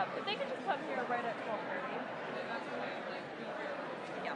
Yeah, if they could just come here right at 12:30. Yeah.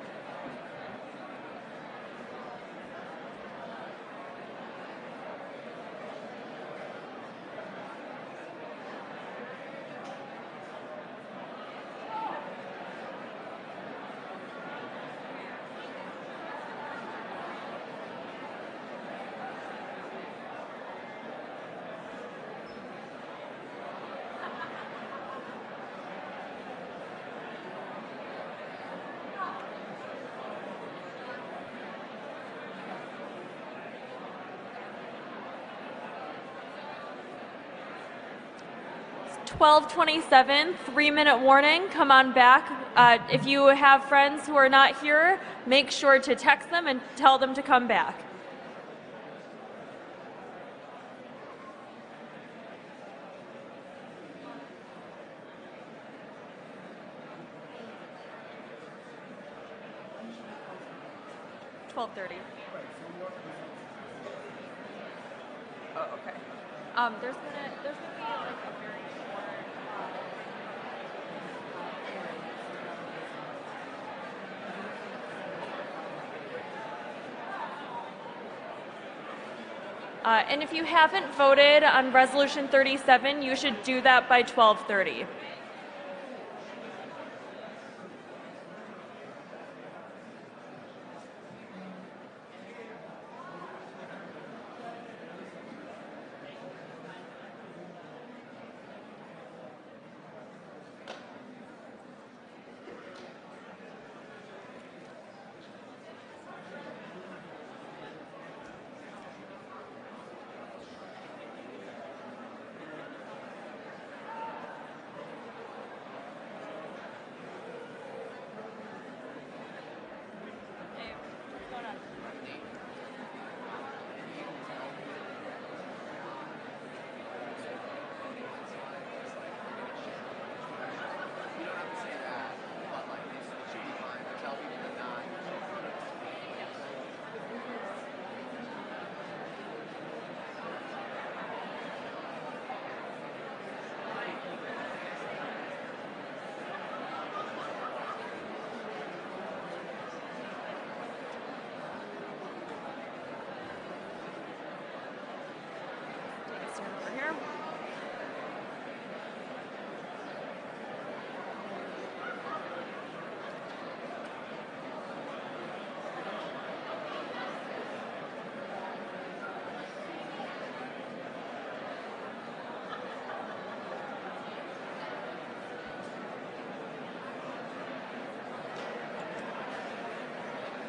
It's 12:27, 3-minute warning, come on back. If you have friends who are not here, make sure to text them and tell them to come back. $12:30. Oh, okay. There's gonna be like a very short. And if you haven't voted on Resolution 37, you should do that by 12:30. Over here.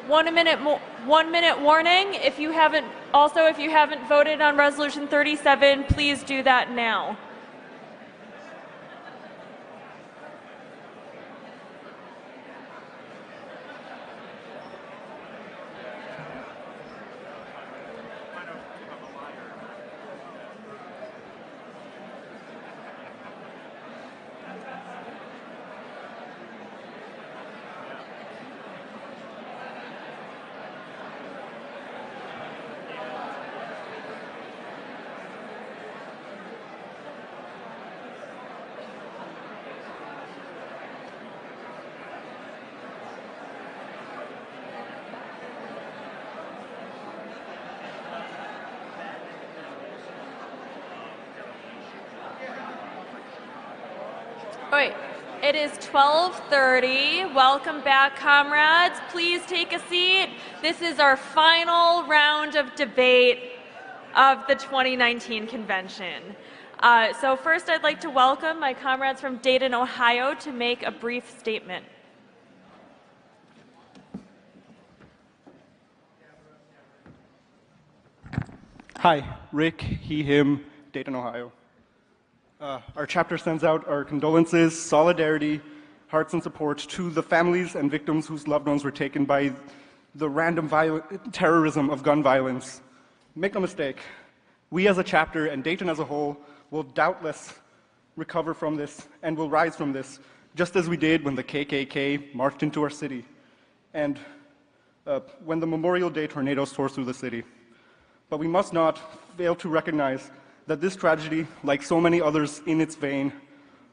One minute warning. If you haven't voted on Resolution 37, please do that now. All right, it is 12:30. Welcome back, comrades. Please take a seat. This is our final round of debate of the 2019 convention. So first, I'd like to welcome my comrades from Dayton, Ohio, to make a brief statement. Hi, Rick, he, him, Dayton, Ohio. Our chapter sends out our condolences, solidarity, hearts and support to the families and victims whose loved ones were taken by the random terrorism of gun violence. Make no mistake, we as a chapter and Dayton as a whole will doubtless recover from this and will rise from this, just as we did when the KKK marched into our city and when the Memorial Day tornadoes tore through the city. But we must not fail to recognize that this tragedy, like so many others in its vein,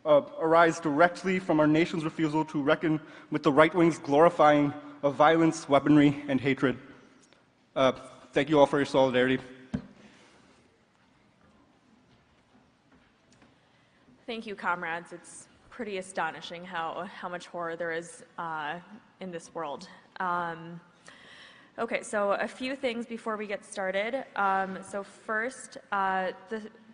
arise directly from our nation's refusal to reckon with the right wing's glorifying of violence, weaponry, and hatred. Thank you all for your solidarity. Thank you, comrades. It's pretty astonishing how much horror there is in this world. Okay, so a few things before we get started. So first,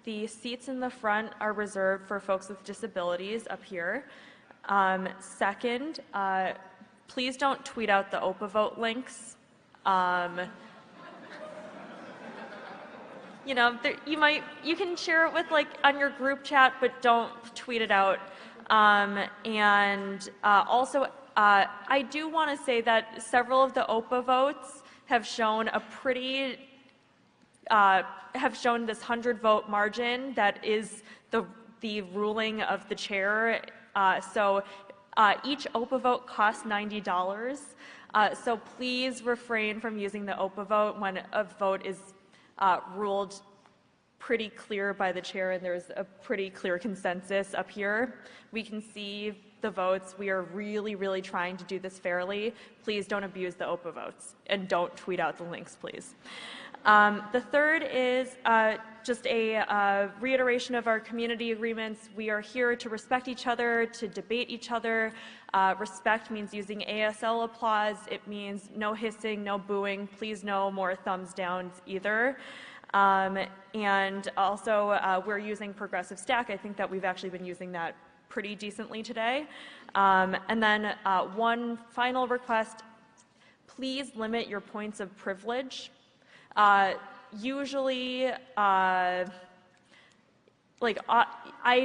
the seats in the front are reserved for folks with disabilities up here. Second, please don't tweet out the OPA vote links. You know, you can share it with on your group chat, but don't tweet it out. Also, I do want to say that several of the OPA votes have shown have shown this 100-vote margin that is the ruling of the chair. Each OPA vote costs $90. So please refrain from using the OPA vote when a vote is ruled pretty clear by the chair and there's a pretty clear consensus up here. We can see the votes. We are really, really trying to do this fairly. Please don't abuse the OPA votes and don't tweet out the links, please. The third is just a reiteration of our community agreements. We are here to respect each other, to debate each other. Respect means using ASL applause. It means no hissing, no booing. Please no more thumbs downs either. And also, we're using progressive stack. I think that we've actually been using that pretty decently today. And then one final request, please limit your points of privilege. Usually, I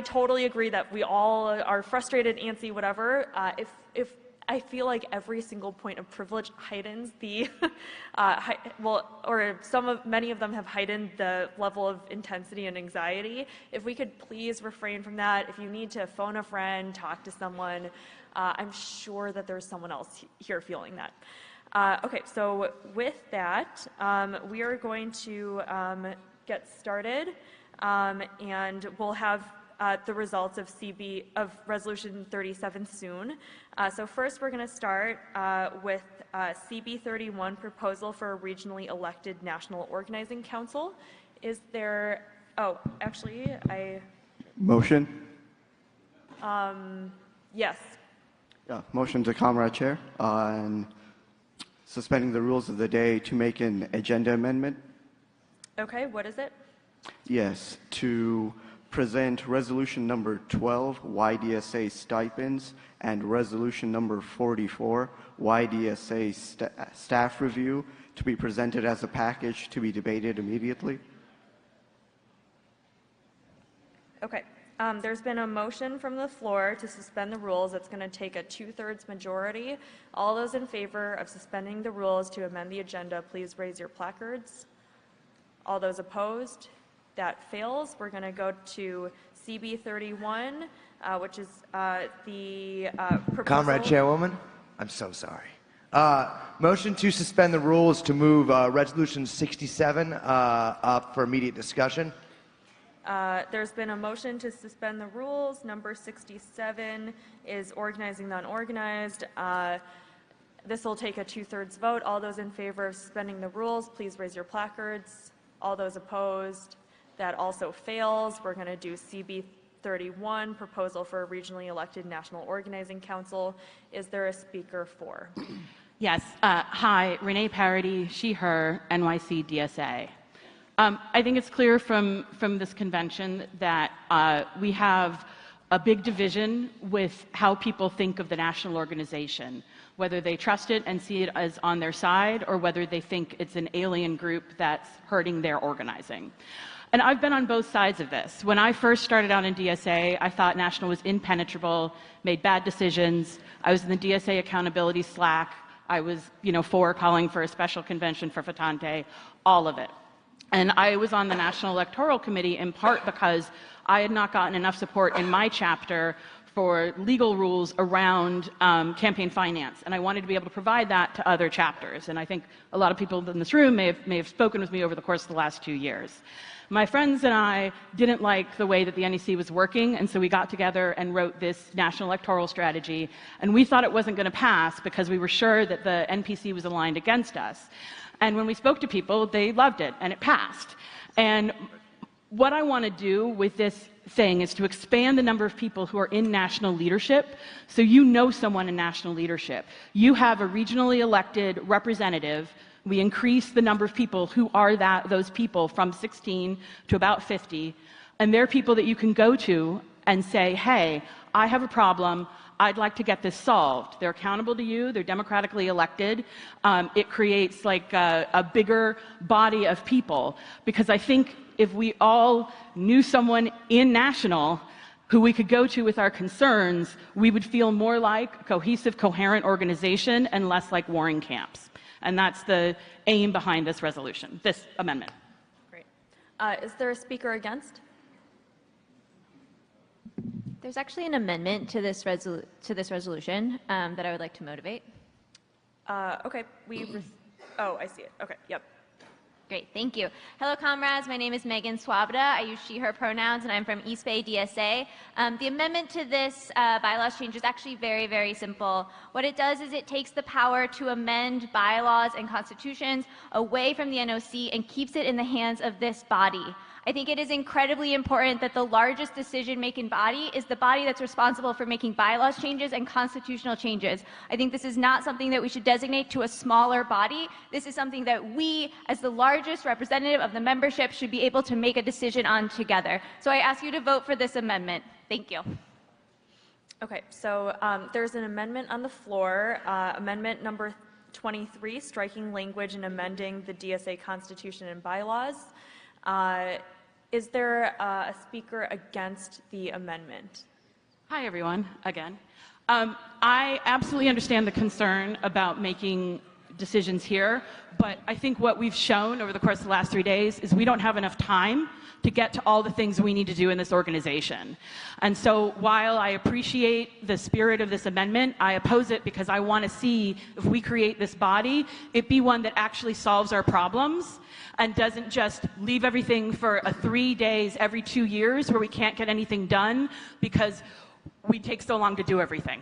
totally agree that we all are frustrated, antsy, whatever. If I feel like every single point of privilege heightens the, many of them have heightened the level of intensity and anxiety. If we could please refrain from that. If you need to phone a friend, talk to someone, I'm sure that there's someone else here feeling that. Okay, so with that, we are going to get started, and we'll have the results of Resolution 37 soon. So first, we're going to start with CB 31, Proposal for a Regionally Elected National Organizing Council. Is there? Oh, actually, Motion. Yes. Yeah, motion to Comrade Chair on suspending the rules of the day to make an agenda amendment. Okay, what is it? Yes, to present resolution number 12, YDSA stipends, and resolution number 44, YDSA staff review, to be presented as a package to be debated immediately. Okay. There's been a motion from the floor to suspend the rules. It's going to take a 2/3 majority. All those in favor of suspending the rules to amend the agenda, please raise your placards. All those opposed? That fails. We're going to go to CB 31, which is the proposal. Comrade Chairwoman, I'm so sorry. Motion to suspend the rules to move Resolution 67 up for immediate discussion. There's been a motion to suspend the rules. Number 67 is organizing the unorganized. This will take a 2/3 vote. All those in favor of suspending the rules, please raise your placards. All those opposed? That also fails. We're going to do CB 31, Proposal for a Regionally Elected National Organizing Council. Is there a speaker for? Yes. Hi, Renee Parody, she, her, NYC DSA. I think it's clear from this convention that we have a big division with how people think of the national organization, whether they trust it and see it as on their side, or whether they think it's an alien group that's hurting their organizing. And I've been on both sides of this. When I first started out in DSA, I thought National was impenetrable, made bad decisions. I was in the DSA accountability Slack. I was, for calling for a special convention for Fatante, all of it. And I was on the National Electoral Committee in part because I had not gotten enough support in my chapter for legal rules around campaign finance, and I wanted to be able to provide that to other chapters. And I think a lot of people in this room may have spoken with me over the course of the last 2 years. My friends and I didn't like the way that the NEC was working, and so we got together and wrote this national electoral strategy, and we thought it wasn't going to pass because we were sure that the NPC was aligned against us. And when we spoke to people, they loved it, and it passed. And what I want to do with this thing is to expand the number of people who are in national leadership, so you know someone in national leadership. You have a regionally elected representative. We increase the number of people who are those people from 16 to about 50, and they're people that you can go to and say, hey, I have a problem, I'd like to get this solved. They're accountable to you, they're democratically elected. It creates like a bigger body of people, because I think if we all knew someone in national who we could go to with our concerns, we would feel more like a cohesive, coherent organization and less like warring camps. And that's the aim behind this resolution, this amendment. Great. Is there a speaker against? There's actually an amendment to this resolution that I would like to motivate. Okay. Oh, I see it. Okay. Yep. Great, thank you. Hello, comrades. My name is Megan Swabda. I use she, her pronouns, and I'm from East Bay DSA. The amendment to this bylaws change is actually very, very simple. What it does is it takes the power to amend bylaws and constitutions away from the NOC and keeps it in the hands of this body. I think it is incredibly important that the largest decision-making body is the body that's responsible for making bylaws changes and constitutional changes. I think this is not something that we should designate to a smaller body. This is something that we, as the largest representative of the membership, should be able to make a decision on together. So I ask you to vote for this amendment. Thank you. Okay, so there's an amendment on the floor, amendment number 23, striking language and amending the DSA Constitution and bylaws. Is there a speaker against the amendment? Hi, everyone, again. I absolutely understand the concern about making decisions here, but I think what we've shown over the course of the last 3 days is we don't have enough time to get to all the things we need to do in this organization. And so while I appreciate the spirit of this amendment, I oppose it because I want to see, if we create this body, it be one that actually solves our problems and doesn't just leave everything for 3 days every 2 years where we can't get anything done because we take so long to do everything.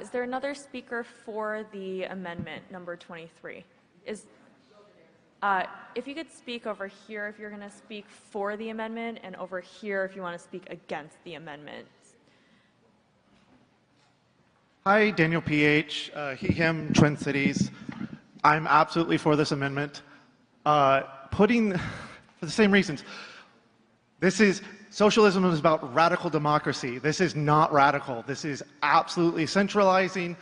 Is there another speaker for the amendment, number 23? If you could speak over here if you're going to speak for the amendment, and over here if you want to speak against the amendment. Hi, Daniel PH, he, him, Twin Cities. I'm absolutely for this amendment. For the same reasons. Socialism is about radical democracy. This is not radical. This is absolutely centralizing.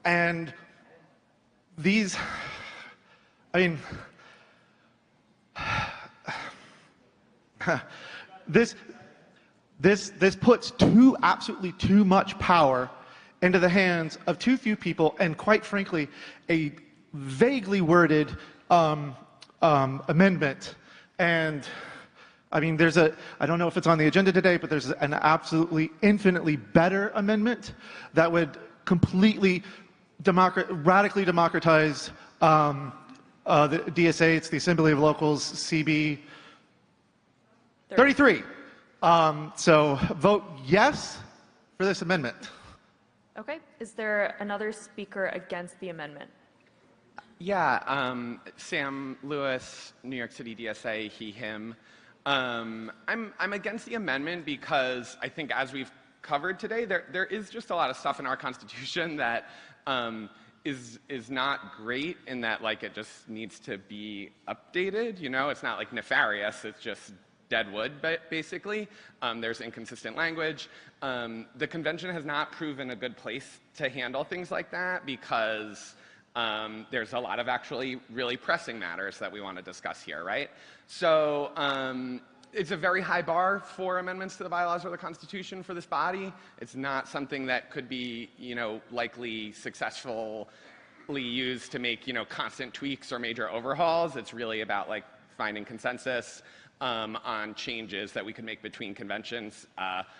And this puts absolutely too much power into the hands of too few people, and quite frankly, a vaguely worded amendment. And I mean, I don't know if it's on the agenda today, but there's an absolutely infinitely better amendment that would completely radically democratize the DSA. It's the Assembly of Locals, CB 33. So vote yes for this amendment. Okay. Is there another speaker against the amendment? Yeah, Sam Lewis, New York City DSA, he, him. I'm against the amendment because I think, as we've covered today, there is just a lot of stuff in our Constitution that is not great, in that, like, it just needs to be updated. You know, it's not like nefarious; it's just dead wood, basically. There's inconsistent language. The convention has not proven a good place to handle things like that because there's a lot of actually really pressing matters that we want to discuss here, right? So it's a very high bar for amendments to the bylaws or the Constitution for this body. It's not something that could be, likely successfully used to make, constant tweaks or major overhauls. It's really about, like, finding consensus on changes that we could make between conventions,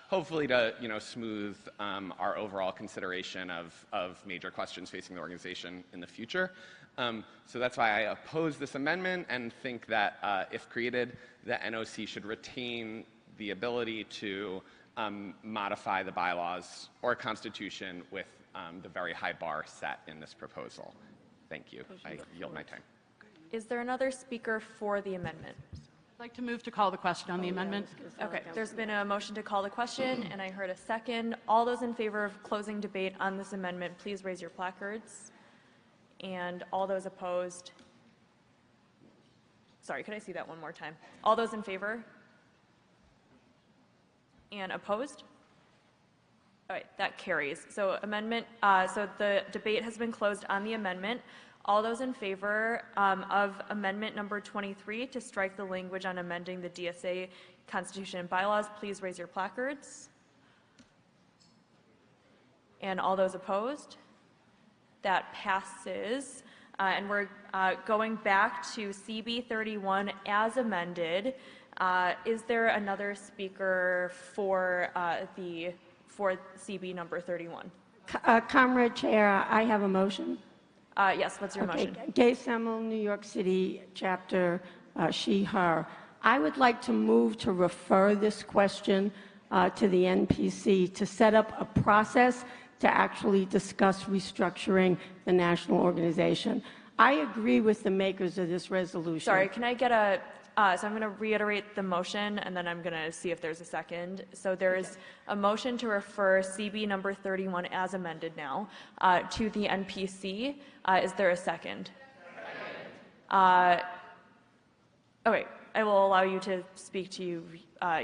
hopefully to smooth our overall consideration of major questions facing the organization in the future. So that's why I oppose this amendment and think that if created, the NOC should retain the ability to modify the bylaws or constitution with the very high bar set in this proposal. Thank you. I yield my time. Is there another speaker for the amendment? I'd like to move to call the question on the amendment. Okay, there's been a motion to call the question, and I heard a second. All those in favor of closing debate on this amendment, please raise your placards. And all those opposed? Sorry, could I see that one more time? All those in favor? And opposed? All right, that carries. So so the debate has been closed on the amendment. All those in favor of amendment number 23 to strike the language on amending the DSA Constitution and bylaws, please raise your placards. And all those opposed? That passes. And we're going back to CB 31 as amended. Is there another speaker for CB number 31? Comrade Chair, I have a motion. Yes, what's your motion? Gay Semel, New York City, chapter she, her. I would like to move to refer this question to the NPC to set up a process to actually discuss restructuring the national organization. I agree with the makers of this resolution. Sorry, can I get a, so I'm going to reiterate the motion, and then I'm going to see if there's a second. So there is a motion to refer CB number 31 as amended now to the NPC. Is there a second? Okay, I will allow you to speak to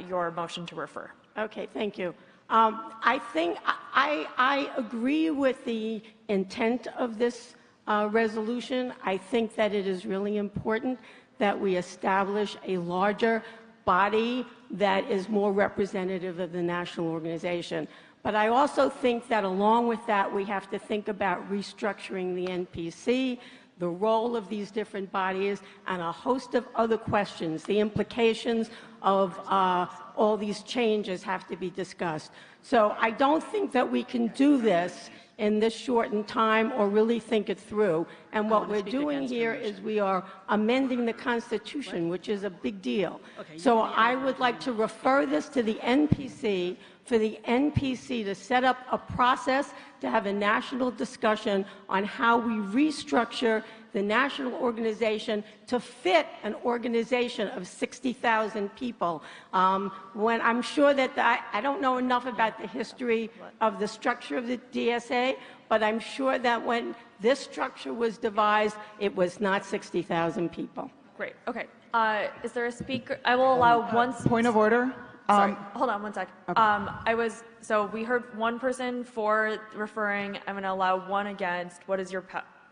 your motion to refer. Okay, thank you. I think I agree with the intent of this resolution. I think that it is really important that we establish a larger body that is more representative of the national organization. But I also think that along with that, we have to think about restructuring the NPC, the role of these different bodies, and a host of other questions. The implications of all these changes have to be discussed. So I don't think that we can do this in this shortened time or really think it through. And what we're doing here is we are amending the Constitution, which is a big deal. So I would like to refer this to the NPC, for the NPC to set up a process to have a national discussion on how we restructure the national organization to fit an organization of 60,000 people. When I'm sure that I don't know enough about the history of the structure of the DSA, but I'm sure that when this structure was devised, it was not 60,000 people. Great, okay. Is there a speaker? I will allow one. Point of order. Sorry, hold on one sec. Okay. So we heard one person for referring. I'm going to allow one against. What is your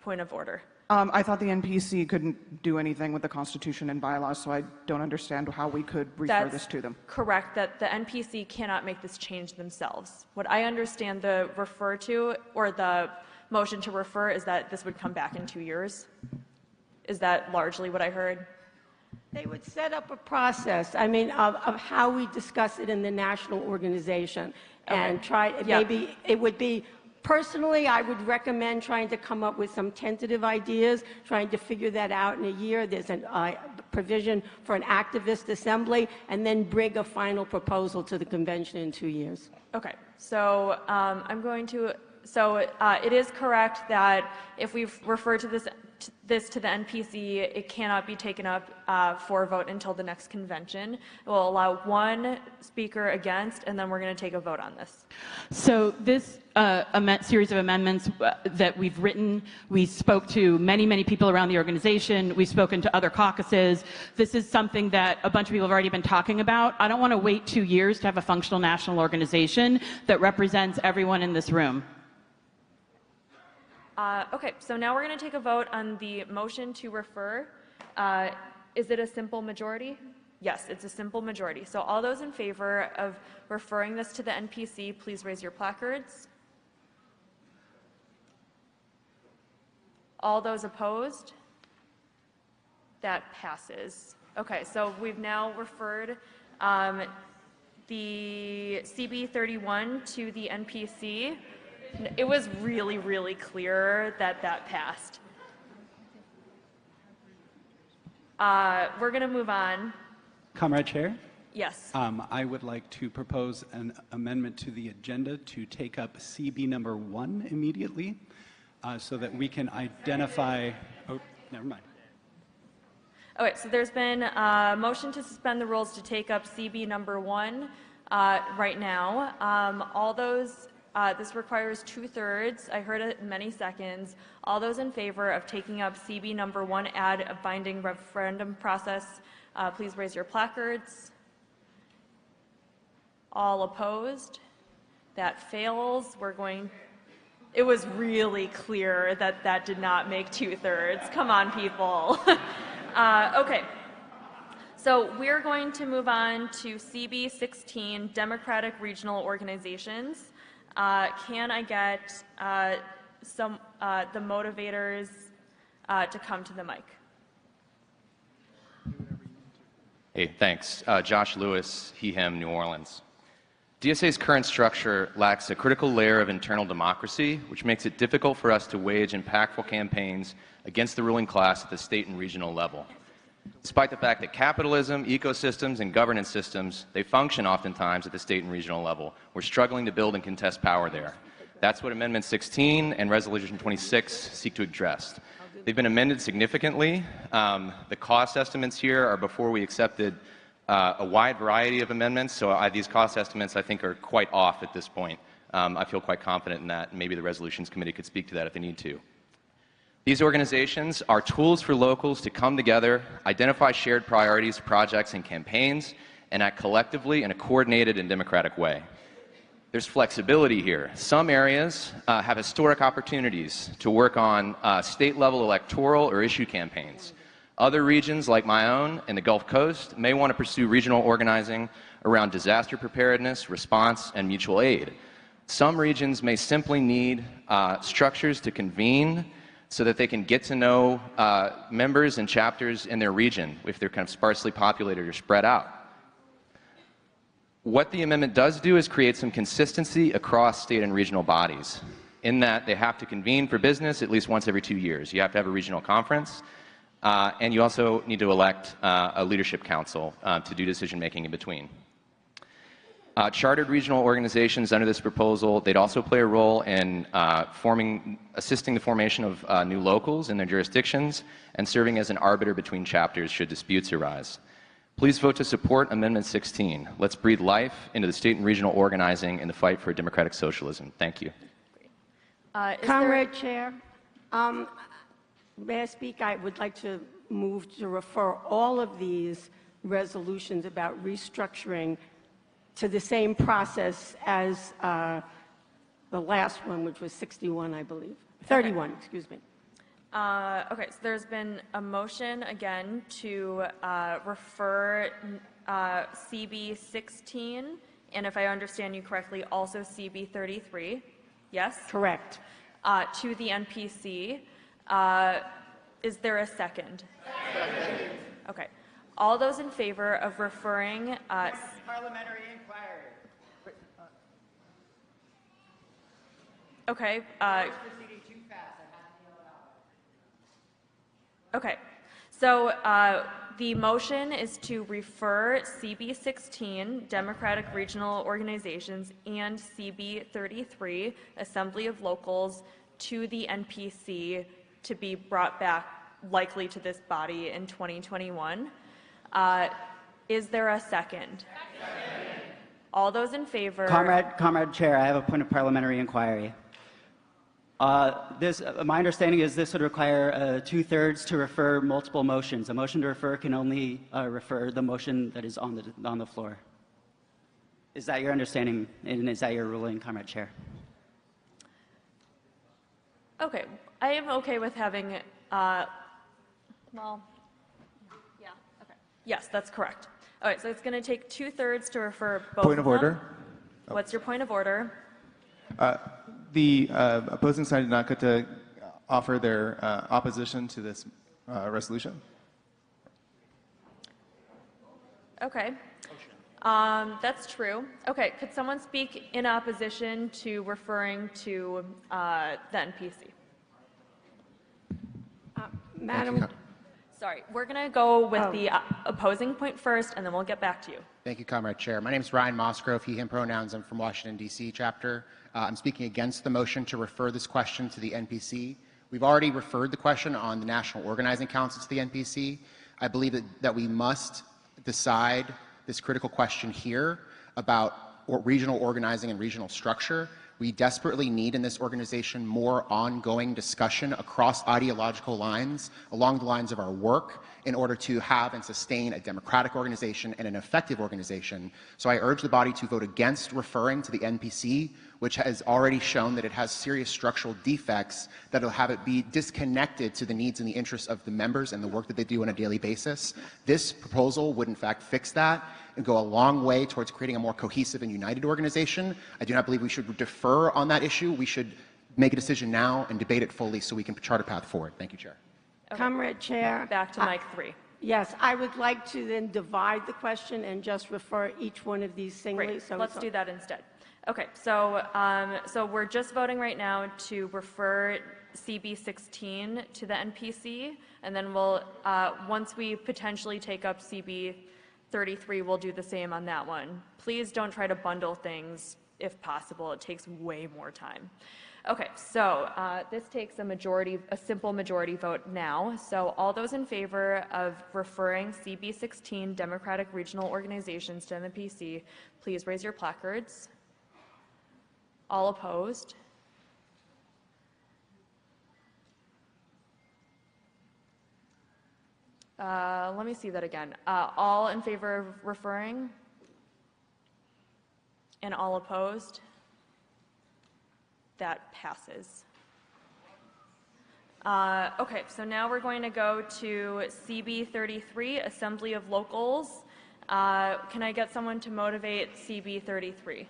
point of order? I thought the NPC couldn't do anything with the Constitution and bylaws, so I don't understand how we could refer this to them. Correct, that the NPC cannot make this change themselves. What I understand the refer to, or the motion to refer, is that this would come back in 2 years. Is that largely what I heard? They would set up a process, I mean, of how we discuss it in the national organization. And maybe it would be, personally, I would recommend trying to come up with some tentative ideas, trying to figure that out in a year. There's a provision for an activist assembly, and then bring a final proposal to the convention in 2 years. Okay, so I'm going to, it is correct that if we refer to this to the NPC, it cannot be taken up for a vote until the next convention. We'll allow one speaker against, and then we're going to take a vote on this. So this series of amendments that we've written, we spoke to many, many people around the organization. We've spoken to other caucuses. This is something that a bunch of people have already been talking about. I don't want to wait 2 years to have a functional national organization that represents everyone in this room. Okay, so now we're going to take a vote on the motion to refer. Is it a simple majority? Yes, it's a simple majority. So all those in favor of referring this to the NPC, please raise your placards. All those opposed? That passes. Okay, so we've now referred the CB 31 to the NPC. It was really, really clear that that passed. We're going to move on. Comrade Chair, Yes. I would like to propose an amendment to the agenda to take up CB number 1 immediately so that we can identify, oh, never mind. Okay, so there's been a motion to suspend the rules to take up CB number 1 right now. All those, this requires 2/3. I heard it in many seconds. All those in favor of taking up CB number 1, add a binding referendum process, please raise your placards. All opposed? That fails. We're going, it was really clear that that did not make 2/3. Come on, people. Okay, so we're going to move on to CB 16, Democratic Regional Organizations. Can I get the motivators to come to the mic? Hey, thanks. Josh Lewis, he, him, New Orleans. DSA's current structure lacks a critical layer of internal democracy, which makes it difficult for us to wage impactful campaigns against the ruling class at the state and regional level. Despite the fact that capitalism, ecosystems, and governance systems, they function oftentimes at the state and regional level, we're struggling to build and contest power there. That's what Amendment 16 and Resolution 26 seek to address. They've been amended significantly. The cost estimates here are before we accepted a wide variety of amendments, so these cost estimates I think are quite off at this point. I feel quite confident in that, and maybe the Resolutions Committee could speak to that if they need to. These organizations are tools for locals to come together, identify shared priorities, projects, and campaigns, and act collectively in a coordinated and democratic way. There's flexibility here. Some areas have historic opportunities to work on state-level electoral or issue campaigns. Other regions, like my own in the Gulf Coast, may want to pursue regional organizing around disaster preparedness, response, and mutual aid. Some regions may simply need structures to convene so that they can get to know members and chapters in their region if they're kind of sparsely populated or spread out. What the amendment does do is create some consistency across state and regional bodies, in that they have to convene for business at least once every 2 years. You have to have a regional conference, and you also need to elect a leadership council to do decision-making in between. Chartered regional organizations under this proposal, they'd also play a role in assisting the formation of new locals in their jurisdictions and serving as an arbiter between chapters should disputes arise. Please vote to support Amendment 16. Let's breathe life into the state and regional organizing in the fight for democratic socialism. Thank you. Comrade Chair, may I speak? I would like to move to refer all of these resolutions about restructuring to the same process as the last one, which was 61, I believe. 31, excuse me. Okay, so there's been a motion again to refer CB 16, and if I understand you correctly, also CB 33. Yes? Correct. To the NPC. Is there a second? Second. Okay. All those in favor of referring parliamentary inquiry. Okay. Proceeding too fast. Okay. So the motion is to refer CB 16, Democratic Regional Organizations, and CB 33, Assembly of Locals, to the NPC to be brought back likely to this body in 2021. Is there a second? Second. All those in favor? Comrade Chair, I have a point of parliamentary inquiry. My understanding is this would require 2/3 to refer multiple motions. A motion to refer can only refer the motion that is on the floor. Is that your understanding, and is that your ruling, Comrade Chair? Okay, I am okay with having, well, yeah, okay. Yes, that's correct. All right, so it's going to take 2/3 to refer both Point of order. What's your point of order? The opposing side did not get to offer their opposition to this resolution. Okay. That's true. Okay, could someone speak in opposition to referring to the NPC? Madam, Sorry, we're going to go with the opposing point first, and then we'll get back to you. Thank you, Comrade Chair. My name is Ryan Mosgrove, he, him pronouns. I'm from Washington, D.C. chapter. I'm speaking against the motion to refer this question to the NPC. We've already referred the question on the National Organizing Council to the NPC. I believe that we must decide this critical question here about regional organizing and regional structure. We desperately need in this organization more ongoing discussion across ideological lines, along the lines of our work, in order to have and sustain a democratic organization and an effective organization. So I urge the body to vote against referring to the NPC, which has already shown that it has serious structural defects that will have it be disconnected to the needs and the interests of the members and the work that they do on a daily basis. This proposal would in fact fix that and go a long way towards creating a more cohesive and united organization. I do not believe we should defer on that issue. We should make a decision now and debate it fully so we can chart a path forward. Thank you, Chair. Okay. Comrade Chair. Back to Mike 3. Yes, I would like to then divide the question and just refer each one of these singly. Great. So Let's do that instead. Okay, so we're just voting right now to refer CB 16 to the NPC, and then we'll once we potentially take up CB 33, we'll do the same on that one. Please don't try to bundle things if possible. It takes way more time. Okay, so this takes a simple majority vote now. So all those in favor of referring CB 16 Democratic Regional Organizations to NPC, please raise your placards. All opposed? Let me see that again. All in favor of referring? And all opposed? That passes. Okay, so now we're going to go to CB 33, Assembly of Locals. Can I get someone to motivate CB 33?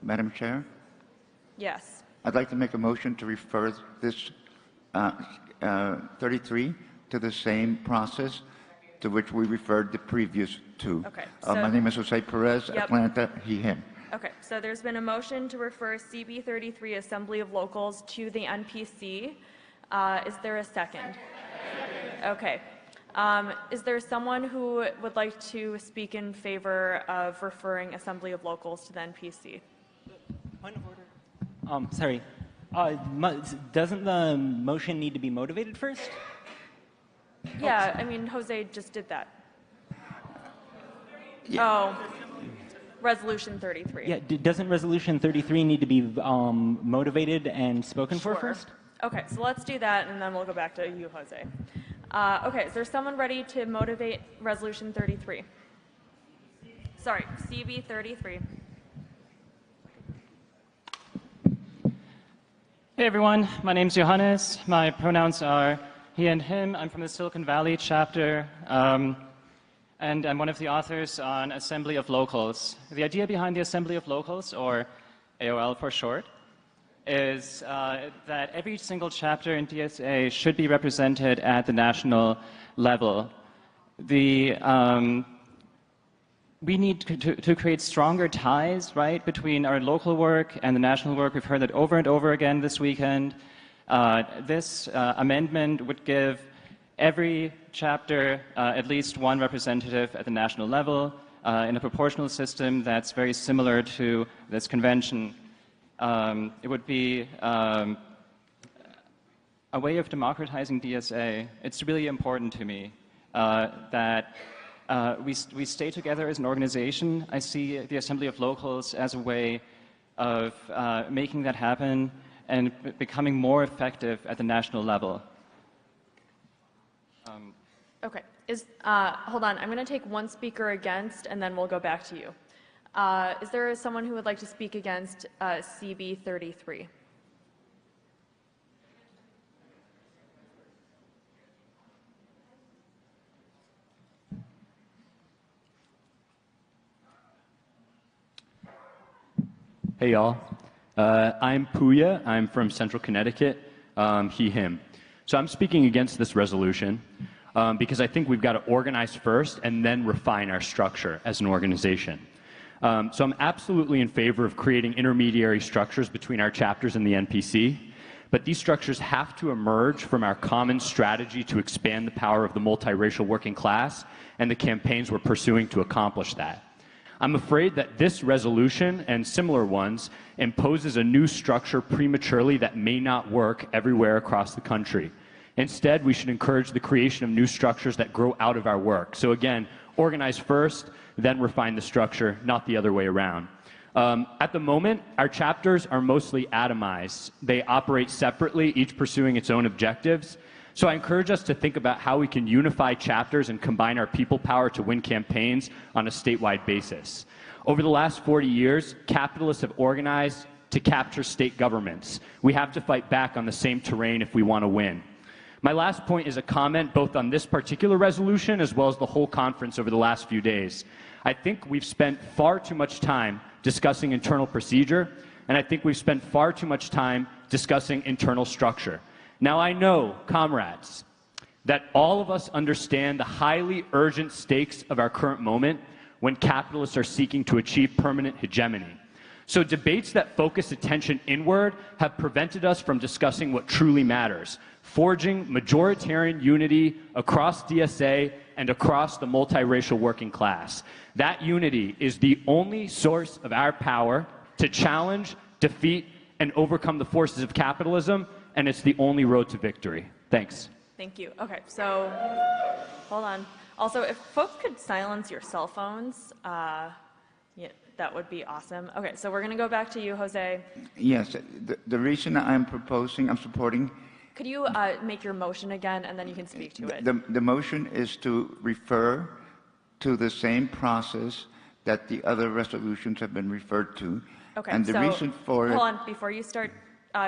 Madam Chair, Yes. I'd like to make a motion to refer this 33 to the same process to which we referred the previous two. Okay, my name is Jose Perez, Yep. Atlanta, he, him. Okay, so there's been a motion to refer CB 33, Assembly of Locals, to the NPC. Is there a second? Okay. Is there someone who would like to speak in favor of referring Assembly of Locals to the NPC? Point of order. Sorry. Doesn't the motion need to be motivated first? Yeah, I mean, Jose just did that. Oh, Resolution 33. Yeah, doesn't Resolution 33 need to be motivated and spoken for first? Okay, so let's do that, and then we'll go back to you, Jose. Okay, is there someone ready to motivate Resolution 33? Sorry, CB 33. Hey everyone, my name's Johannes. My pronouns are he and him. I'm from the Silicon Valley chapter, and I'm one of the authors on Assembly of Locals. The idea behind the Assembly of Locals, or AOL for short, is that every single chapter in DSA should be represented at the national level. We need to create stronger ties, right, between our local work and the national work. We've heard that over and over again this weekend. This amendment would give every chapter at least one representative at the national level in a proportional system that's very similar to this convention. It would be a way of democratizing DSA. It's really important to me that we stay together as an organization. I see the Assembly of Locals as a way of making that happen and becoming more effective at the national level. Okay, hold on, I'm going to take one speaker against, and then we'll go back to you. Is there someone who would like to speak against CB 33? Hey y'all, I'm Puya, I'm from Central Connecticut, he, him. So I'm speaking against this resolution. because I think we've got to organize first and then refine our structure as an organization. So I'm absolutely in favor of creating intermediary structures between our chapters and the NPC, but these structures have to emerge from our common strategy to expand the power of the multiracial working class and the campaigns we're pursuing to accomplish that. I'm afraid that this resolution and similar ones imposes a new structure prematurely that may not work everywhere across the country. Instead, we should encourage the creation of new structures that grow out of our work. So again, organize first, then refine the structure, not the other way around. At the moment, our chapters are mostly atomized. They operate separately, each pursuing its own objectives. So I encourage us to think about how we can unify chapters and combine our people power to win campaigns on a statewide basis. Over the last 40 years, capitalists have organized to capture state governments. We have to fight back on the same terrain if we want to win. My last point is a comment both on this particular resolution as well as the whole conference over the last few days. I think we've spent far too much time discussing internal procedure, and I think we've spent far too much time discussing internal structure. Now I know, comrades, that all of us understand the highly urgent stakes of our current moment when capitalists are seeking to achieve permanent hegemony. So debates that focus attention inward have prevented us from discussing what truly matters, forging majoritarian unity across DSA and across the multiracial working class. That unity is the only source of our power to challenge, defeat, and overcome the forces of capitalism, and it's the only road to victory. Thanks. Thank you. Okay, so hold on. Also, if folks could silence your cell phones, yeah, that would be awesome. Okay, so we're going to go back to you, Jose. Yes, the reason I'm supporting. Could you make your motion again, and then you can speak to it? The motion is to refer to the same process that the other resolutions have been referred to. Okay, and the so reason for hold on, before you start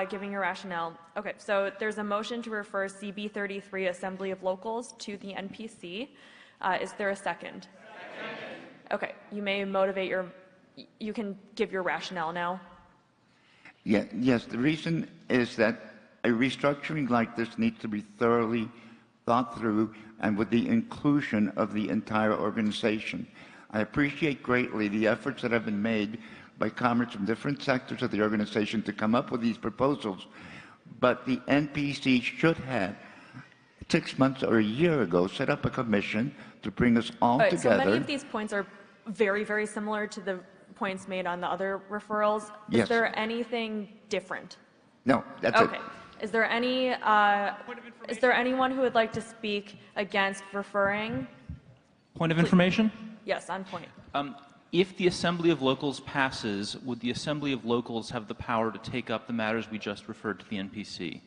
giving your rationale. Okay, so there's a motion to refer CB 33, Assembly of Locals, to the NPC. Is there a second? Okay, you may motivate your, you can give your rationale now. Yeah, yes, the reason is that a restructuring like this needs to be thoroughly thought through and with the inclusion of the entire organization. I appreciate greatly the efforts that have been made by comrades from different sectors of the organization to come up with these proposals, but the NPC should have 6 months or a year ago set up a commission to bring us all together. So many of these points are very, very similar to the points made on the other referrals. Yes. Is there anything different? No, that's okay. it. Is there any? Is there anyone who would like to speak against referring? Point of information? Yes, on point. If the Assembly of Locals passes, would the Assembly of Locals have the power to take up the matters we just referred to the NPC?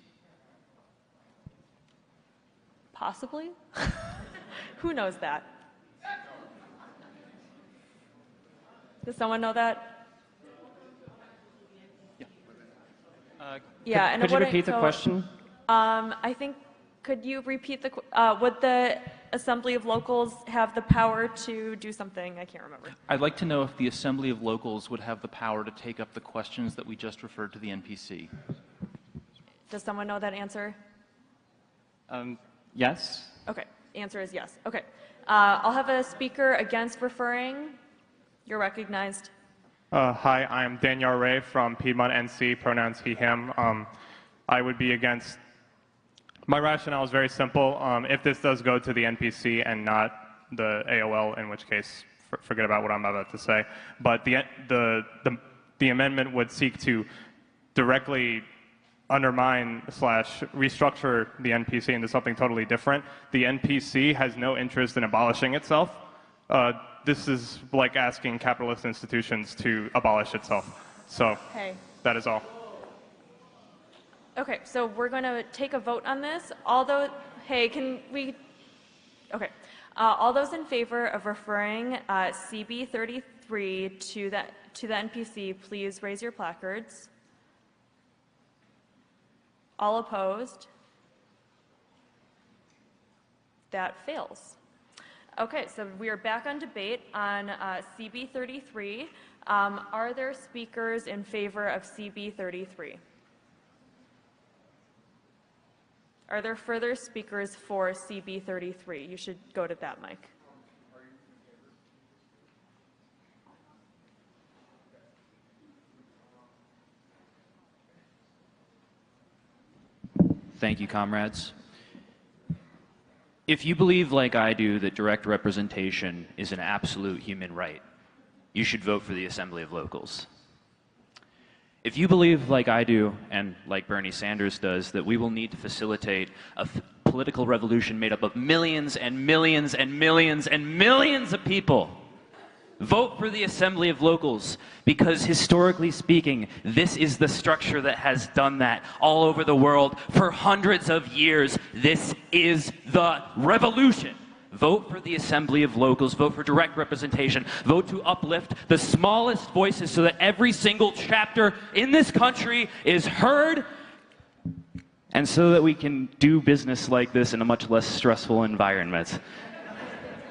Possibly. Who knows that? Does someone know that? Yeah, and could you repeat the question? I think, could you repeat the, would the Assembly of Locals have the power to do something? I can't remember. I'd like to know if the Assembly of Locals would have the power to take up the questions that we just referred to the NPC. Does someone know that answer? Yes. Okay, answer is yes. Okay, I'll have a speaker against referring. You're recognized. Hi, I'm Daniel Ray from Piedmont NC, pronouns he, him. I would be against, my rationale is very simple. If this does go to the NPC and not the AOL, in which case, forget about what I'm about to say. But the amendment would seek to directly undermine / restructure the NPC into something totally different. The NPC has no interest in abolishing itself. This is like asking capitalist institutions to abolish itself. So that is all. Okay, so we're going to take a vote on this. Although, hey, can we? Okay, all those in favor of referring CB 33 to the NPC, please raise your placards. All opposed? That fails. Okay, so we are back on debate on CB 33. Are there speakers in favor of CB 33? Are there further speakers for CB 33? You should go to that mic. Thank you, comrades. If you believe, like I do, that direct representation is an absolute human right, you should vote for the Assembly of Locals. If you believe, like I do, and like Bernie Sanders does, that we will need to facilitate a political revolution made up of millions and millions and millions and millions of people, vote for the Assembly of Locals, because historically speaking, this is the structure that has done that all over the world for hundreds of years. This is the revolution. Vote for the Assembly of Locals, vote for direct representation, vote to uplift the smallest voices so that every single chapter in this country is heard, and so that we can do business like this in a much less stressful environment.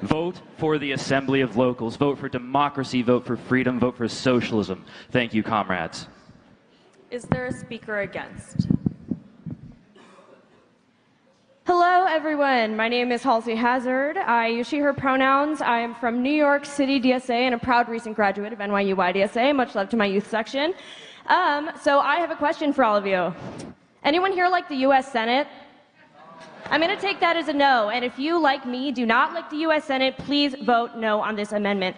Vote for the Assembly of Locals, vote for democracy, vote for freedom, vote for socialism. Thank you, comrades. Is there a speaker against? Hello, everyone. My name is Halsey Hazard. I use she, her pronouns. I am from New York City DSA and a proud recent graduate of NYU YDSA. Much love to my youth section. So I have a question for all of you. Anyone here like the U.S. Senate? I'm going to take that as a no. And if you, like me, do not like the U.S. Senate, please vote no on this amendment.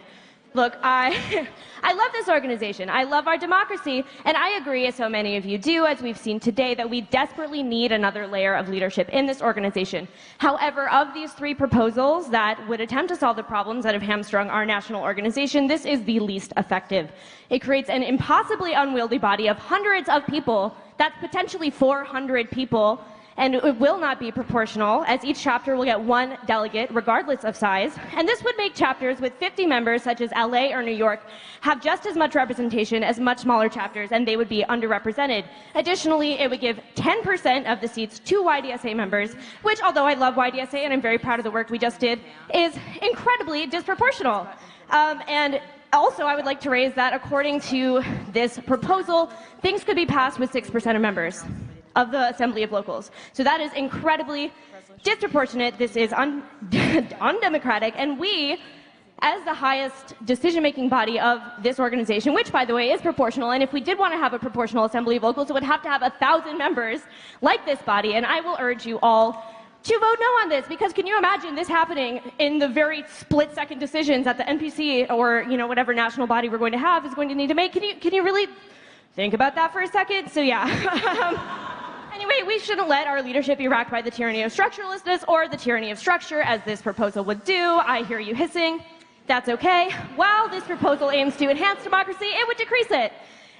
Look, I love this organization. I love our democracy. And I agree, as so many of you do, as we've seen today, that we desperately need another layer of leadership in this organization. However, of these three proposals that would attempt to solve the problems that have hamstrung our national organization, this is the least effective. It creates an impossibly unwieldy body of hundreds of people. That's potentially 400 people. And it will not be proportional, as each chapter will get one delegate, regardless of size. And this would make chapters with 50 members, such as LA or New York, have just as much representation as much smaller chapters, and they would be underrepresented. Additionally, it would give 10% of the seats to YDSA members, which, although I love YDSA and I'm very proud of the work we just did, is incredibly disproportional. And also, I would like to raise that according to this proposal, things could be passed with 6% of members of the Assembly of Locals. So that is incredibly disproportionate. This is undemocratic, and we, as the highest decision-making body of this organization, which, by the way, is proportional, and if we did want to have a proportional Assembly of Locals, it would have to have 1,000 members like this body, and I will urge you all to vote no on this, because can you imagine this happening in the very split-second decisions that the NPC or whatever national body we're going to have is going to need to make? Can you really think about that for a second? So yeah. Anyway, we shouldn't let our leadership be racked by the tyranny of structuralistness or the tyranny of structure, as this proposal would do. I hear you hissing. That's okay. While this proposal aims to enhance democracy, it would decrease it.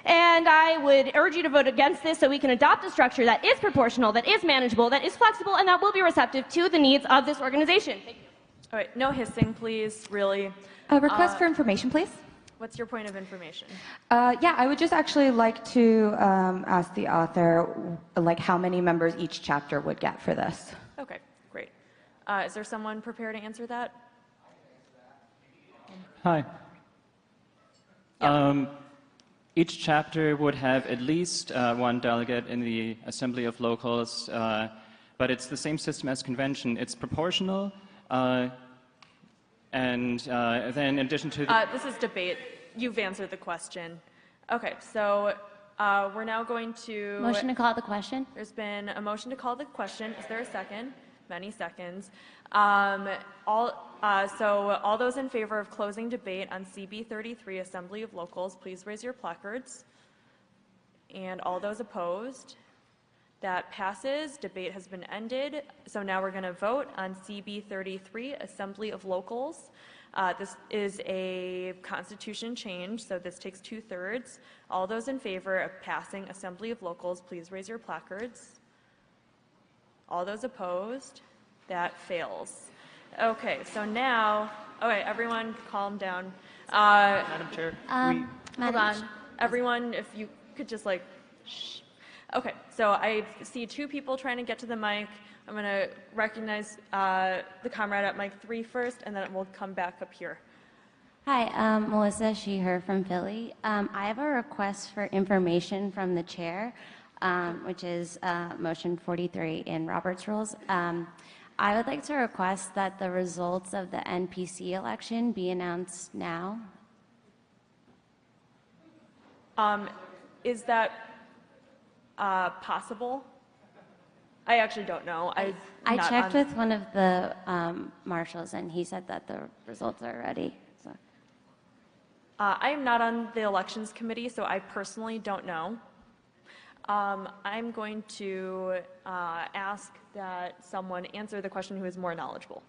And I would urge you to vote against this so we can adopt a structure that is proportional, that is manageable, that is flexible, and that will be receptive to the needs of this organization. Thank you. All right, no hissing, please, really. A request for information, please. What's your point of information? Yeah, I would just actually like to ask the author, like, how many members each chapter would get for this. Okay, great. Is there someone prepared to answer that? Hi. Each chapter would have at least one delegate in the Assembly of Locals, but it's the same system as convention. It's proportional. And then in addition to this is debate. You've answered the question. Okay, so we're now going to... Motion to call the question. There's been a motion to call the question. Is there a second? Many seconds. So all those in favor of closing debate on CB 33, Assembly of Locals, please raise your placards. And all those opposed? That passes. Debate has been ended. So now we're going to vote on CB 33, Assembly of Locals. This is a constitution change, so this takes 2/3. All those in favor of passing Assembly of Locals, please raise your placards. All those opposed? That fails. Okay, so now, okay, everyone calm down. Madam Chair, Hold on. Everyone, if you could just shh. Okay, so I see two people trying to get to the mic. I'm going to recognize the comrade at mic 3 first, and then we'll come back up here. Hi, Melissa, she, her from Philly. I have a request for information from the chair. which is motion 43 in Robert's Rules. I would like to request that the results of the NPC election be announced now. Is that possible? I actually don't know. I checked with one of the marshals, and he said that the results are ready. So. I am not on the elections committee, so I personally don't know. I'm going to ask that someone answer the question who is more knowledgeable.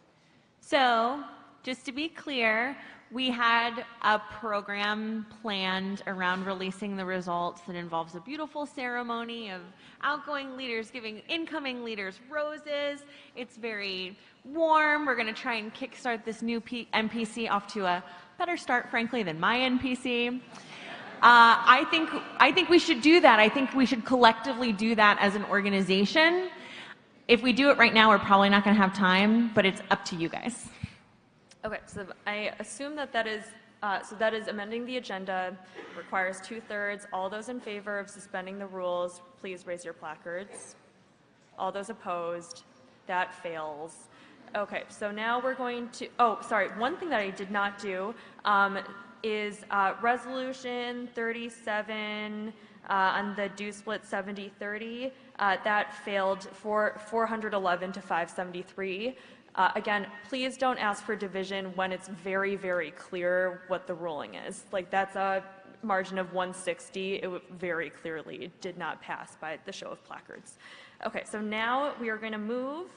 So, just to be clear, we had a program planned around releasing the results that involves a beautiful ceremony of outgoing leaders giving incoming leaders roses. It's very warm. We're going to try and kickstart this new NPC off to a better start, frankly, than my NPC. I think we should do that. I think we should collectively do that as an organization. If we do it right now, we're probably not going to have time, but it's up to you guys. Okay, so I assume that is amending the agenda, requires 2/3. All those in favor of suspending the rules, please raise your placards. All those opposed, that fails. Okay, so now we're going to, one thing that I did not do is resolution 37 on the due split 70-30, that failed for 411 to 573. Again, please don't ask for division when it's very, very clear what the ruling is. Like, that's a margin of 160. It very clearly did not pass by the show of placards. Okay, so now we are going to move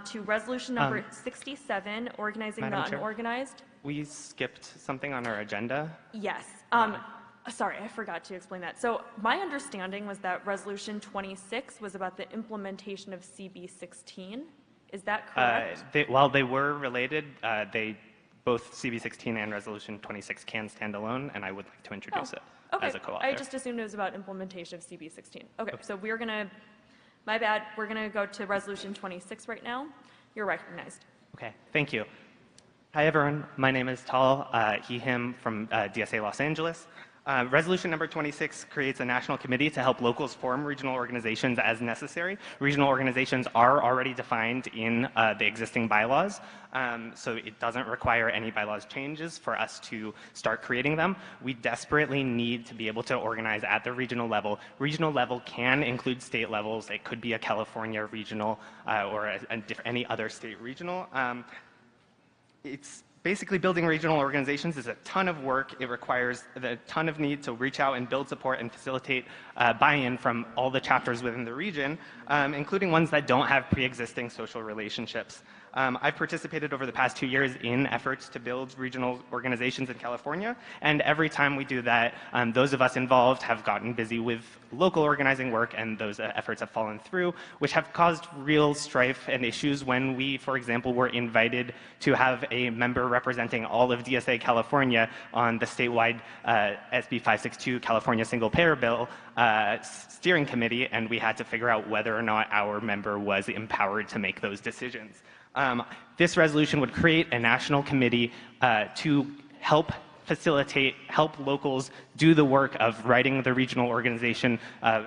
to resolution number 67, organizing the Madam Chair, unorganized. we skipped something on our agenda. Yes. Sorry, I forgot to explain that. So my understanding was that resolution 26 was about the implementation of CB 16. Is that correct? While they were related, both CB16 and Resolution 26 can stand alone, and I would like to introduce it as a co-author. I just assumed it was about implementation of CB 16. Okay, so we're going to, my bad, we're going to go to Resolution 26 right now. You're recognized. Okay, thank you. Hi, everyone. My name is Tal, he, him from DSA Los Angeles. Resolution number 26 creates a national committee to help locals form regional organizations as necessary. Regional organizations are already defined in the existing bylaws, so it doesn't require any bylaws changes for us to start creating them. We desperately need to be able to organize at the regional level. Regional level can include state levels. It could be a California regional or any other state regional. It's basically building regional organizations is a ton of work. It requires a ton of need to reach out and build support and facilitate buy-in from all the chapters within the region, including ones that don't have pre-existing social relationships. I've participated over the past 2 years in efforts to build regional organizations in California, and every time we do that, those of us involved have gotten busy with local organizing work, and those efforts have fallen through, which have caused real strife and issues when we, for example, were invited to have a member representing all of DSA California on the statewide SB 562 California Single Payer Bill steering committee, and we had to figure out whether or not our member was empowered to make those decisions. This resolution would create a national committee to help facilitate, help locals do the work of writing the regional organization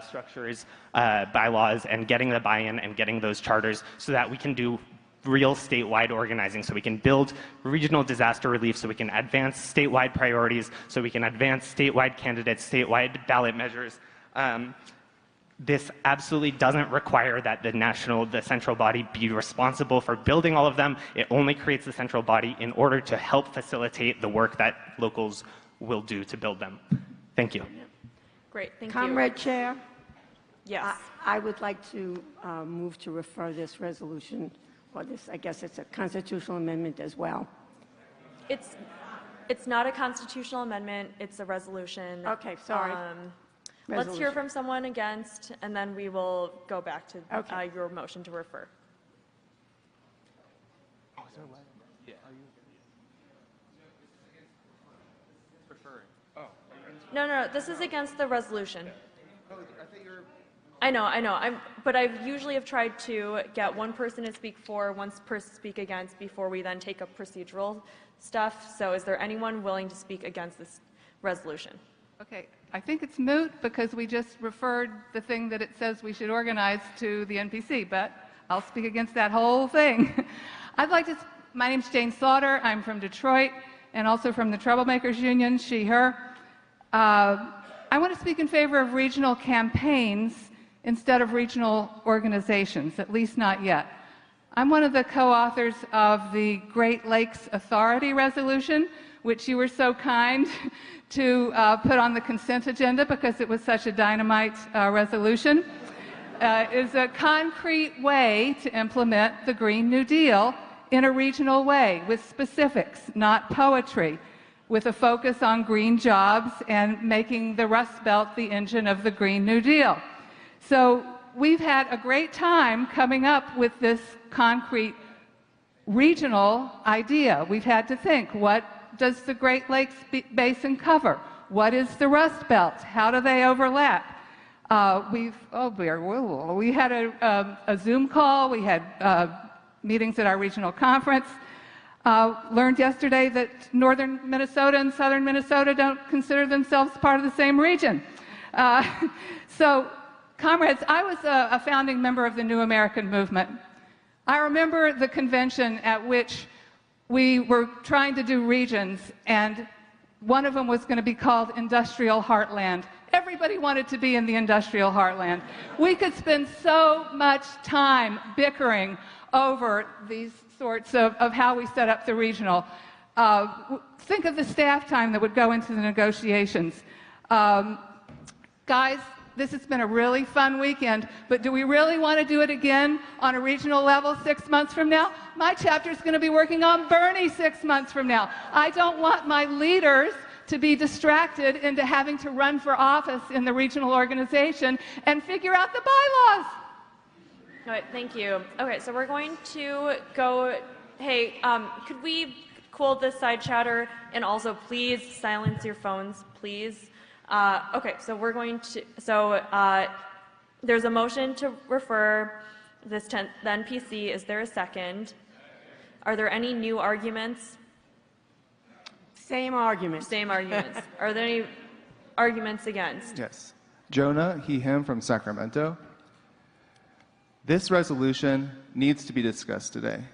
structures, bylaws, and getting the buy-in and getting those charters so that we can do real statewide organizing, so we can build regional disaster relief, so we can advance statewide priorities, so we can advance statewide candidates, statewide ballot measures. This absolutely doesn't require that the central body be responsible for building all of them. It only creates the central body in order to help facilitate the work that locals will do to build them. Thank you. Great, thank you. Comrade Chair? Yes. I would like to move to refer this resolution, or this, I guess it's a constitutional amendment as well. It's not a constitutional amendment, it's a resolution. Okay, sorry. Let's hear from someone against, and then we will go back to your motion to refer. No, this is against the resolution. I know. But I usually have tried to get one person to speak for, one person to speak against before we then take up procedural stuff. So is there anyone willing to speak against this resolution? Okay, I think it's moot because we just referred the thing that it says we should organize to the NPC, but I'll speak against that whole thing. My name's Jane Slaughter. I'm from Detroit and also from the Troublemakers Union, she, her. I want to speak in favor of regional campaigns instead of regional organizations, at least not yet. I'm one of the co-authors of the Great Lakes Authority Resolution, which you were so kind to put on the consent agenda because it was such a dynamite resolution. Is a concrete way to implement the Green New Deal in a regional way with specifics, not poetry, with a focus on green jobs and making the Rust Belt the engine of the Green New Deal. So we've had a great time coming up with this concrete regional idea. We've had to think, what does the Great Lakes Basin cover? What is the Rust Belt? How do they overlap? We had a Zoom call. We had meetings at our regional conference. Learned yesterday that northern Minnesota and southern Minnesota don't consider themselves part of the same region. So, comrades, I was a founding member of the New American Movement. I remember the convention at which we were trying to do regions, and one of them was going to be called Industrial Heartland. Everybody wanted to be in the Industrial Heartland. We could spend so much time bickering over these sorts of how we set up the regional. Think of the staff time that would go into the negotiations. Guys, this has been a really fun weekend, but do we really want to do it again on a regional level 6 months from now? My chapter is going to be working on Bernie 6 months from now. I don't want my leaders to be distracted into having to run for office in the regional organization and figure out the bylaws. All right, thank you. Okay, so we're going to go, hey, could we cool this side chatter and also please silence your phones, please? Okay, so we're going to, there's a motion to refer this to the NPC. Is there a second? Are there any new arguments? Same arguments. Same arguments. Are there any arguments against? Yes. Jonah, he, him from Sacramento. This resolution needs to be discussed today.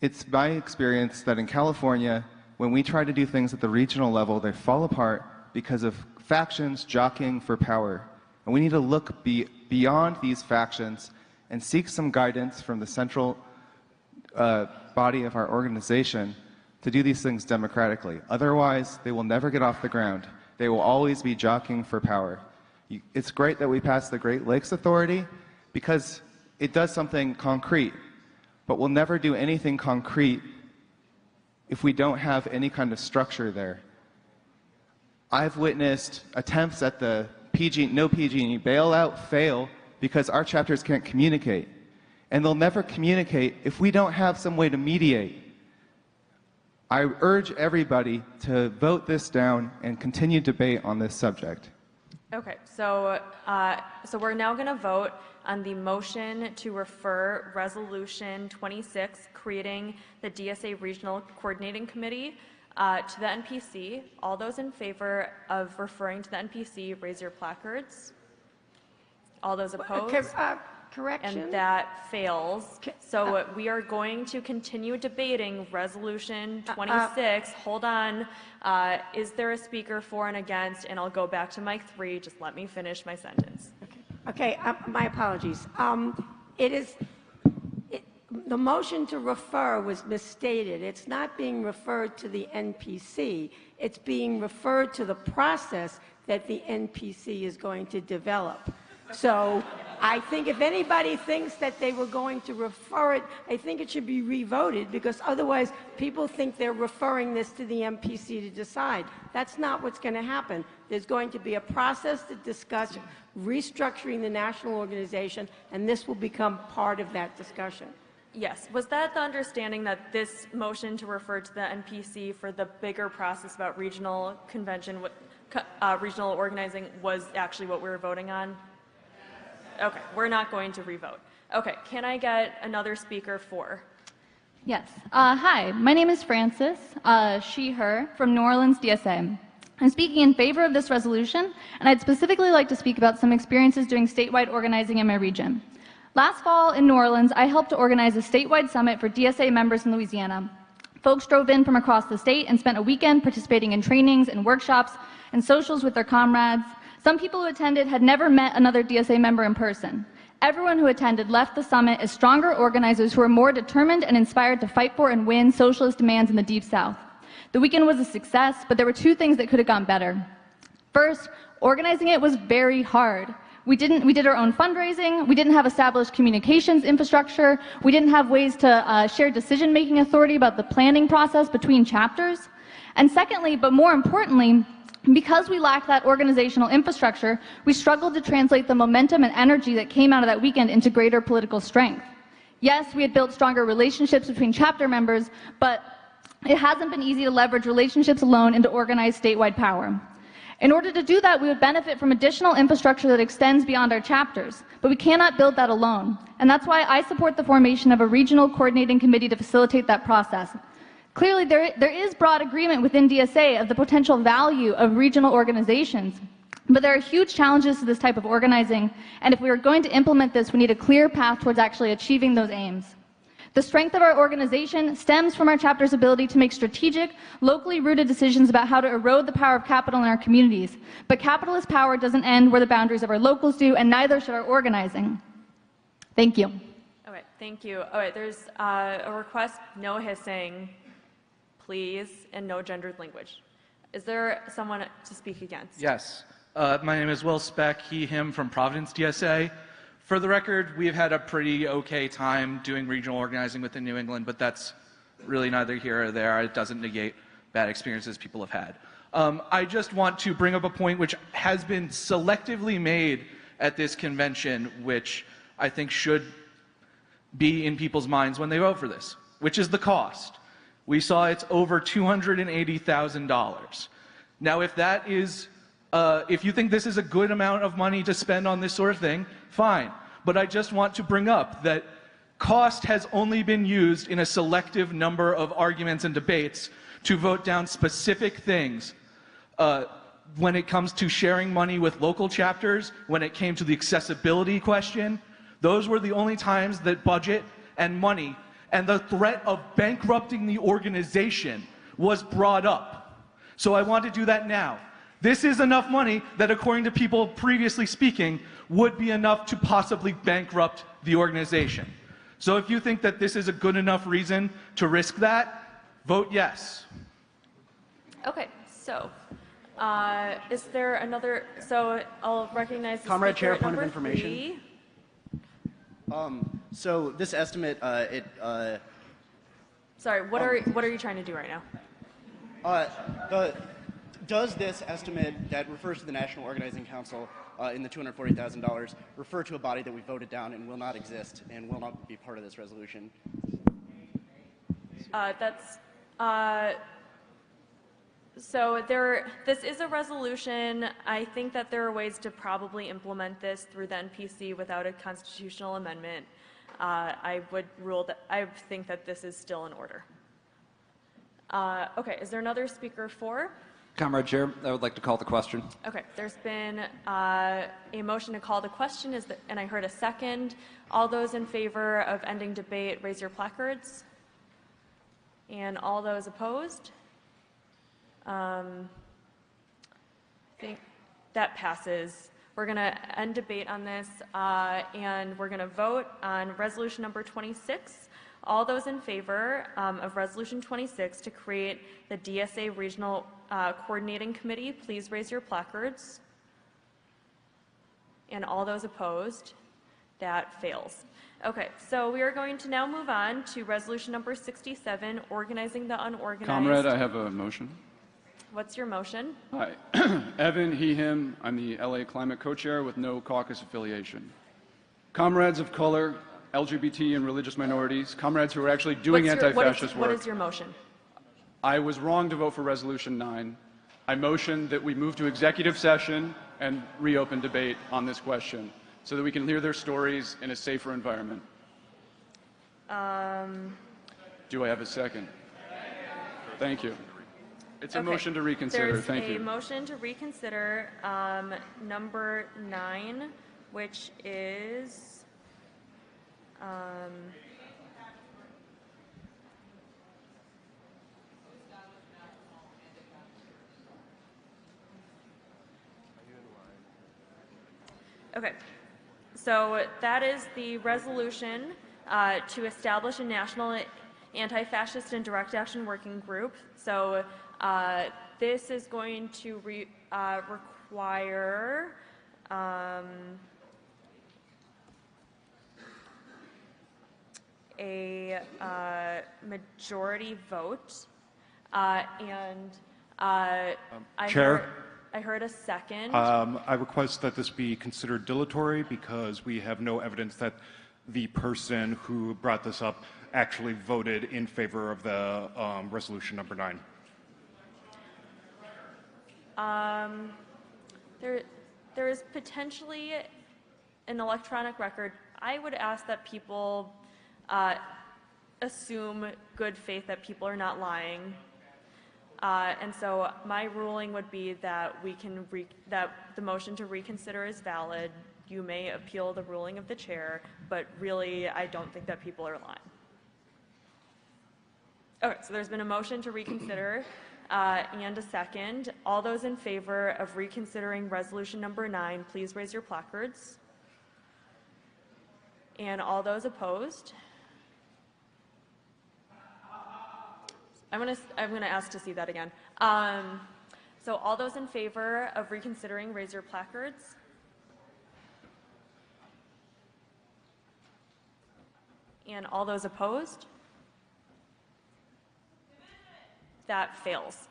It's my experience that in California, when we try to do things at the regional level, they fall apart because of factions jockeying for power. And we need to look beyond these factions and seek some guidance from the central body of our organization to do these things democratically. Otherwise, they will never get off the ground. They will always be jockeying for power. It's great that we passed the Great Lakes Authority because it does something concrete, but we'll never do anything concrete if we don't have any kind of structure there. I've witnessed attempts at the no PG&E bailout fail because our chapters can't communicate. And they'll never communicate if we don't have some way to mediate. I urge everybody to vote this down and continue debate on this subject. Okay, so we're now going to vote on the motion to refer Resolution 26, creating the DSA Regional Coordinating Committee, to the NPC. All those in favor of referring to the NPC, raise your placards. All those opposed? Correction. And that fails. So we are going to continue debating Resolution 26. Hold on. Is there a speaker for and against? And I'll go back to mic 3. Just let me finish my sentence. Okay, my apologies. The motion to refer was misstated. It's not being referred to the NPC. It's being referred to the process that the NPC is going to develop. So I think if anybody thinks that they were going to refer it, I think it should be revoted because otherwise people think they're referring this to the NPC to decide. That's not what's going to happen. There's going to be a process to discuss restructuring the national organization, and this will become part of that discussion. Yes. Was that the understanding that this motion to refer to the NPC for the bigger process about regional convention, regional organizing was actually what we were voting on? Okay, we're not going to revote. Okay, can I get another speaker for? Yes. Hi, my name is Frances, she, her, from New Orleans, DSA. I'm speaking in favor of this resolution, and I'd specifically like to speak about some experiences doing statewide organizing in my region. Last fall in New Orleans, I helped to organize a statewide summit for DSA members in Louisiana. Folks drove in from across the state and spent a weekend participating in trainings and workshops and socials with their comrades. Some people who attended had never met another DSA member in person. Everyone who attended left the summit as stronger organizers who were more determined and inspired to fight for and win socialist demands in the Deep South. The weekend was a success, but there were two things that could have gone better. First, organizing it was very hard. We did our own fundraising, we didn't have established communications infrastructure, we didn't have ways to share decision-making authority about the planning process between chapters. And secondly, but more importantly, because we lacked that organizational infrastructure, we struggled to translate the momentum and energy that came out of that weekend into greater political strength. Yes, we had built stronger relationships between chapter members, but it hasn't been easy to leverage relationships alone into organized statewide power. In order to do that, we would benefit from additional infrastructure that extends beyond our chapters, but we cannot build that alone. And that's why I support the formation of a regional coordinating committee to facilitate that process. Clearly, there is broad agreement within DSA of the potential value of regional organizations, but there are huge challenges to this type of organizing, and if we are going to implement this, we need a clear path towards actually achieving those aims. The strength of our organization stems from our chapter's ability to make strategic, locally rooted decisions about how to erode the power of capital in our communities. But capitalist power doesn't end where the boundaries of our locals do, and neither should our organizing. Thank you. All right, thank you. All right, there's a request, no hissing, please, and no gendered language. Is there someone to speak against? Yes. My name is Will Speck, he, him from Providence, DSA. For the record, we've had a pretty okay time doing regional organizing within New England, but that's really neither here or there. It doesn't negate bad experiences people have had. I just want to bring up a point which has been selectively made at this convention, which I think should be in people's minds when they vote for this, which is the cost. We saw it's over $280,000. Now, if that is, if you think this is a good amount of money to spend on this sort of thing, fine. But I just want to bring up that cost has only been used in a selective number of arguments and debates to vote down specific things. When it comes to sharing money with local chapters, when it came to the accessibility question, those were the only times that budget and money and the threat of bankrupting the organization was brought up. So I want to do that now. This is enough money that, according to people previously speaking, would be enough to possibly bankrupt the organization. So if you think that this is a good enough reason to risk that, vote yes. Okay, so is there another, so I'll recognize the Comrade speaker Chair, at point of number information. 3. So this estimate, Sorry, what are you trying to do right now? Does this estimate that refers to the National Organizing Council in the $240,000 refer to a body that we voted down and will not exist and will not be part of this resolution? So this is a resolution. I think that there are ways to probably implement this through the NPC without a constitutional amendment. I would rule that I think that this is still in order. Okay, is there another speaker for? Comrade Chair, I would like to call the question. Okay, there's been a motion to call the question, and I heard a second. All those in favor of ending debate, raise your placards. And all those opposed? I think that passes. We're going to end debate on this, and we're going to vote on resolution number 26. All those in favor of resolution 26 to create the DSA Regional Coordinating Committee, please raise your placards. And all those opposed? That fails. Okay, so we are going to now move on to resolution number 67, organizing the unorganized. Comrade, I have a motion. What's your motion? Hi. Evan, he, him. I'm the LA Climate Co-Chair with no caucus affiliation. Comrades of color, LGBT and religious minorities, comrades who are actually doing anti-fascist work. What is your motion? I was wrong to vote for Resolution 9. I motioned that we move to executive session and reopen debate on this question so that we can hear their stories in a safer environment. Do I have a second? Thank you. It's a motion to reconsider. There's Thank a you. motion to reconsider number 9, which is okay. So that is the resolution to establish a national anti-fascist and direct action working group. So this is going to require a majority vote, and Chair? I heard a second. I request that this be considered dilatory because we have no evidence that the person who brought this up actually voted in favor of the resolution number 9. There is potentially an electronic record. I would ask that people assume good faith that people are not lying. And so my ruling would be that that the motion to reconsider is valid. You may appeal the ruling of the chair, but really I don't think that people are lying. Okay, so there's been a motion to reconsider and a second. All those in favor of reconsidering resolution number 9, please raise your placards. And all those opposed? I'm gonna ask to see that again. So all those in favor of reconsidering, raise your placards. And all those opposed? That fails.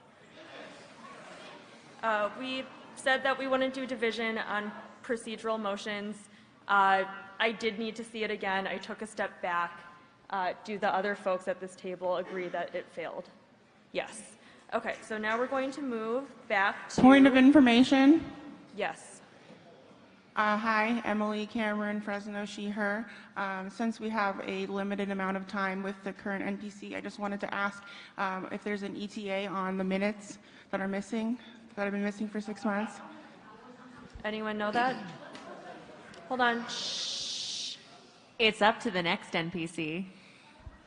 We said that we wouldn't do division on procedural motions. I did need to see it again. I took a step back. Do the other folks at this table agree that it failed? Yes. Okay, so now we're going to move back to... Point of information. Yes. Hi, Emily Cameron, Fresno, she, her. Since we have a limited amount of time with the current NPC, I just wanted to ask if there's an ETA on the minutes that are missing, that have been missing for 6 months. Anyone know that? Hold on. Shh. It's up to the next NPC.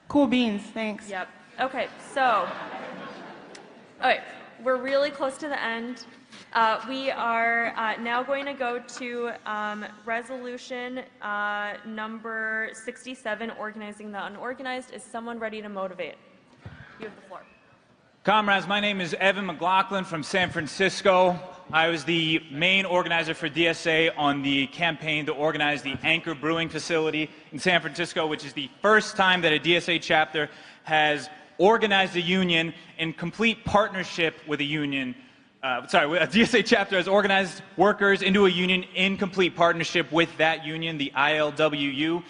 Cool beans, thanks. Yep. Okay, so, all right, we're really close to the end. We are now going to go to resolution number 67, organizing the unorganized. Is someone ready to motivate? You have the floor. Comrades, my name is Evan McLaughlin from San Francisco. I was the main organizer for DSA on the campaign to organize the Anchor Brewing facility in San Francisco, which is the first time that a DSA chapter has organized a union in complete partnership with a union. A DSA chapter has organized workers into a union in complete partnership with that union, the ILWU.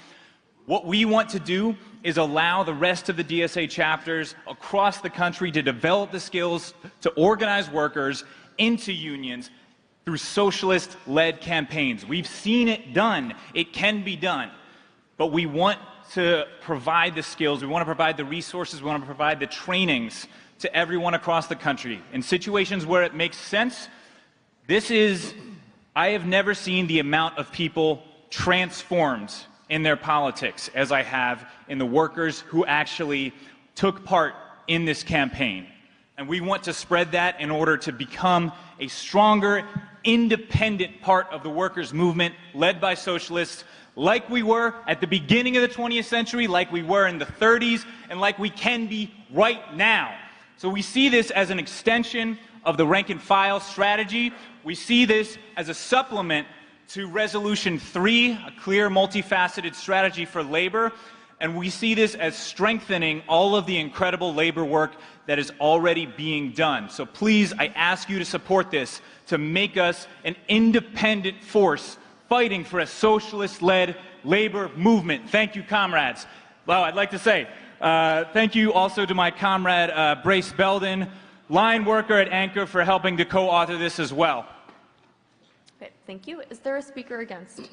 What we want to do is allow the rest of the DSA chapters across the country to develop the skills to organize workers into unions through socialist-led campaigns. We've seen it done. It can be done. But we want to provide the skills, we want to provide the resources, we want to provide the trainings to everyone across the country. In situations where it makes sense, I have never seen the amount of people transformed in their politics as I have in the workers who actually took part in this campaign. And we want to spread that in order to become a stronger, independent part of the workers' movement led by socialists, like we were at the beginning of the 20th century, like we were in the 30s, and like we can be right now. So we see this as an extension of the rank and file strategy. We see this as a supplement to Resolution 3, a clear, multifaceted strategy for labor. And we see this as strengthening all of the incredible labor work that is already being done. So please, I ask you to support this to make us an independent force fighting for a socialist-led labor movement. Thank you, comrades. Well, I'd like to say thank you also to my comrade Brace Belden, line worker at Anchor, for helping to co-author this as well. Okay, thank you. Is there a speaker against?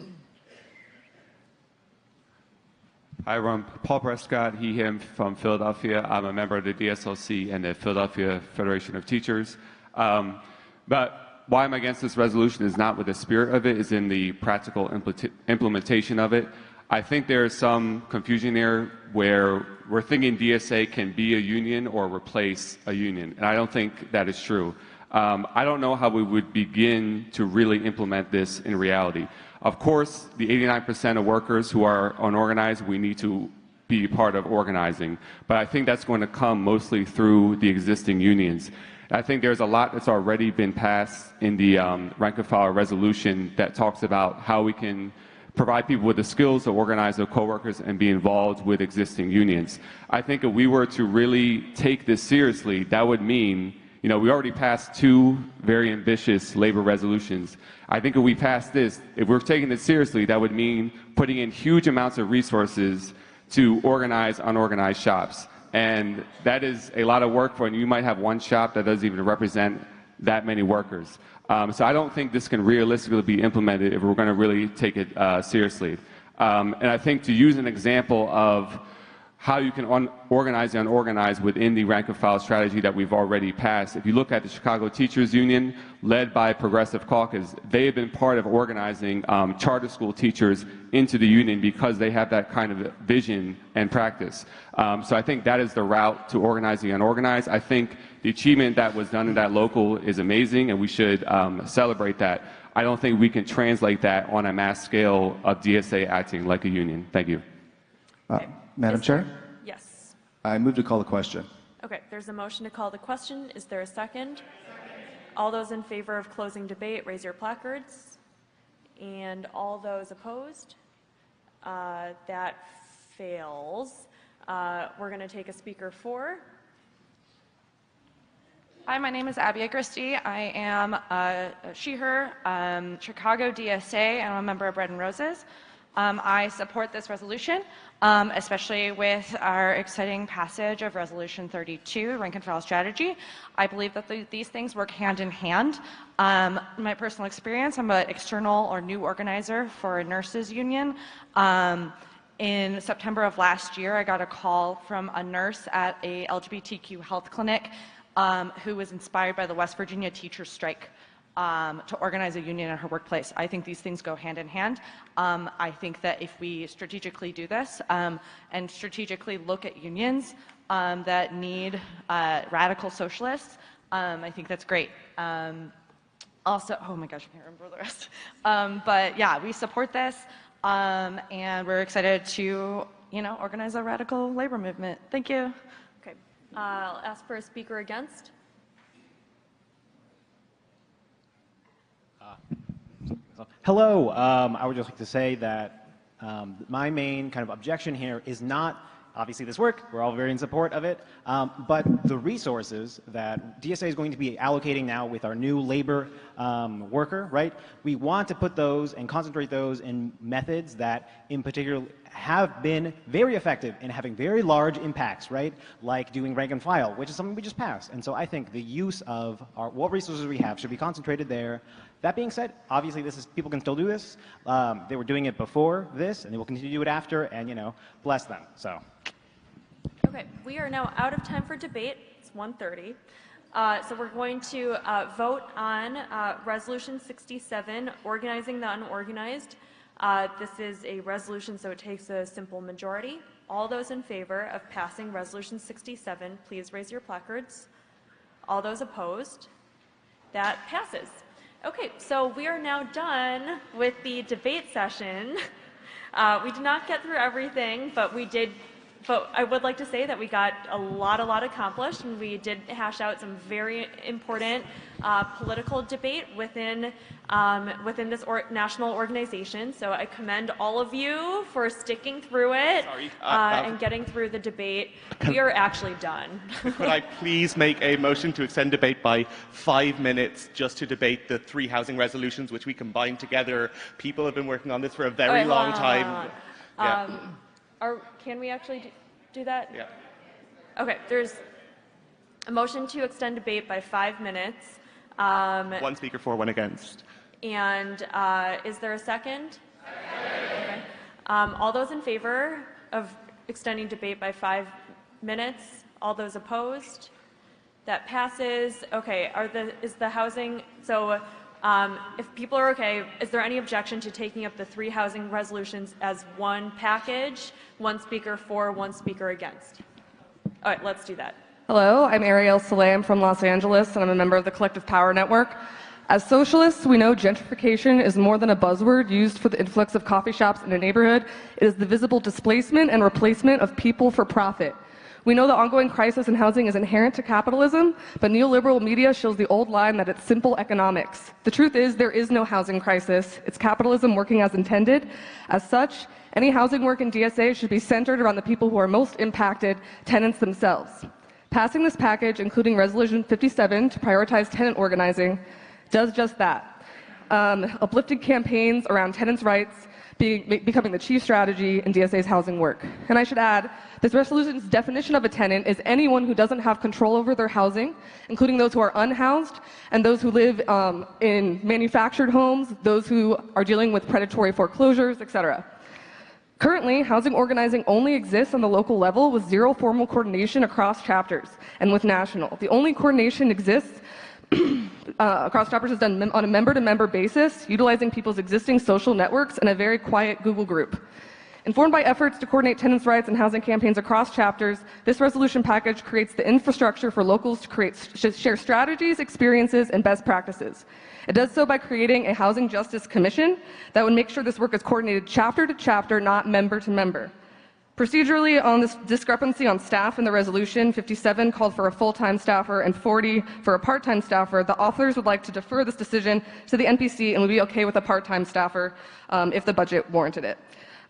Hi, everyone. Paul Prescott, he, him from Philadelphia. I'm a member of the DSLC and the Philadelphia Federation of Teachers. But why I'm against this resolution is not with the spirit of it, it's in the practical implementation of it. I think there is some confusion there where we're thinking DSA can be a union or replace a union, and I don't think that is true. I don't know how we would begin to really implement this in reality. Of course, the 89% of workers who are unorganized, we need to be part of organizing, but I think that's going to come mostly through the existing unions. I think there's a lot that's already been passed in the rank and file resolution that talks about how we can provide people with the skills to organize their coworkers and be involved with existing unions. I think if we were to really take this seriously, that would mean, you know, we already passed 2 very ambitious labor resolutions. I think if we pass this, if we're taking this seriously, that would mean putting in huge amounts of resources to organize unorganized shops. And that is a lot of work for, and you might have one shop that doesn't even represent that many workers. So I don't think this can realistically be implemented if we're going to really take it seriously. And I think to use an example of how you can organize and unorganize within the rank and file strategy that we've already passed. If you look at the Chicago Teachers Union, led by Progressive Caucus, they have been part of organizing charter school teachers into the union because they have that kind of vision and practice. So I think that is the route to organizing and unorganized. I think the achievement that was done in that local is amazing, and we should celebrate that. I don't think we can translate that on a mass scale of DSA acting like a union. Thank you. Madam Chair? Yes. I move to call the question. Okay, there's a motion to call the question. Is there a second? All those in favor of closing debate, raise your placards. And all those opposed? That fails. We're going to take a speaker 4. Hi, my name is Abby Christie. I am a she/her Chicago DSA, and I'm a member of Bread and Roses. I support this resolution, especially with our exciting passage of Resolution 32, Rank and File Strategy. I believe that these things work hand in hand. In my personal experience, I'm an external or new organizer for a nurses union. In September of last year, I got a call from a nurse at a LGBTQ health clinic who was inspired by the West Virginia teachers' strike to organize a union in her workplace. I think these things go hand in hand. I think that if we strategically do this and strategically look at unions that need radical socialists, I think that's great. Also, oh my gosh, I can't remember the rest. But yeah, we support this, and we're excited to, organize a radical labor movement. Thank you. Okay, I'll ask for a speaker against. Hello. I would just like to say that my main kind of objection here is not obviously this work. We're all very in support of it. But the resources that DSA is going to be allocating now with our new labor worker, right? We want to put those and concentrate those in methods that in particular have been very effective in having very large impacts, right? Like doing rank and file, which is something we just passed. And so I think the use of what resources we have should be concentrated there. That being said, obviously people can still do this. They were doing it before this, and they will continue to do it after, and bless them. So. Okay, we are now out of time for debate. It's 1:30. So we're going to vote on Resolution 67, Organizing the Unorganized. This is a resolution, so it takes a simple majority. All those in favor of passing Resolution 67, please raise your placards. All those opposed? That passes. Okay, so we are now done with the debate session. We did not get through everything, but I would like to say that we got a lot accomplished, and we did hash out some very important political debate within this national organization. So I commend all of you for sticking through it and getting through the debate. We are actually done. Could I please make a motion to extend debate by 5 minutes just to debate the 3 housing resolutions which we combined together? People have been working on this for a very long time. Can we actually do that? Yeah. Okay, there's a motion to extend debate by 5 minutes. 1 speaker for, 1 against. And is there a second? Okay. All those in favor, of extending debate by 5 minutes? All those opposed? That passes. Okay, is the housing, so if people are okay, is there any objection to taking up the 3 housing resolutions as one package? One speaker for, one speaker against. All right, let's do that. Hello, I'm Ariel Saleh. I'm from Los Angeles, and I'm a member of the Collective Power Network. As socialists, we know gentrification is more than a buzzword used for the influx of coffee shops in a neighborhood. It is the visible displacement and replacement of people for profit. We know the ongoing crisis in housing is inherent to capitalism, but neoliberal media shows the old line that it's simple economics. The truth is there is no housing crisis. It's capitalism working as intended. As such, any housing work in DSA should be centered around the people who are most impacted, tenants themselves. Passing this package, including Resolution 57 to prioritize tenant organizing, does just that. Uplifting campaigns around tenants' rights becoming the chief strategy in DSA's housing work. And I should add, this resolution's definition of a tenant is anyone who doesn't have control over their housing, including those who are unhoused and those who live in manufactured homes, those who are dealing with predatory foreclosures, etc. Currently, housing organizing only exists on the local level with zero formal coordination across chapters and with national. The only coordination exists across chapters is done on a member-to-member basis, utilizing people's existing social networks and a very quiet Google group. Informed by efforts to coordinate tenants' rights and housing campaigns across chapters, this resolution package creates the infrastructure for locals to share strategies, experiences, and best practices. It does so by creating a Housing Justice Commission that would make sure this work is coordinated chapter to chapter, not member to member. Procedurally, on this discrepancy on staff in the resolution, 57 called for a full-time staffer and 40 for a part-time staffer. The authors would like to defer this decision to the NPC and would be okay with a part-time staffer if the budget warranted it.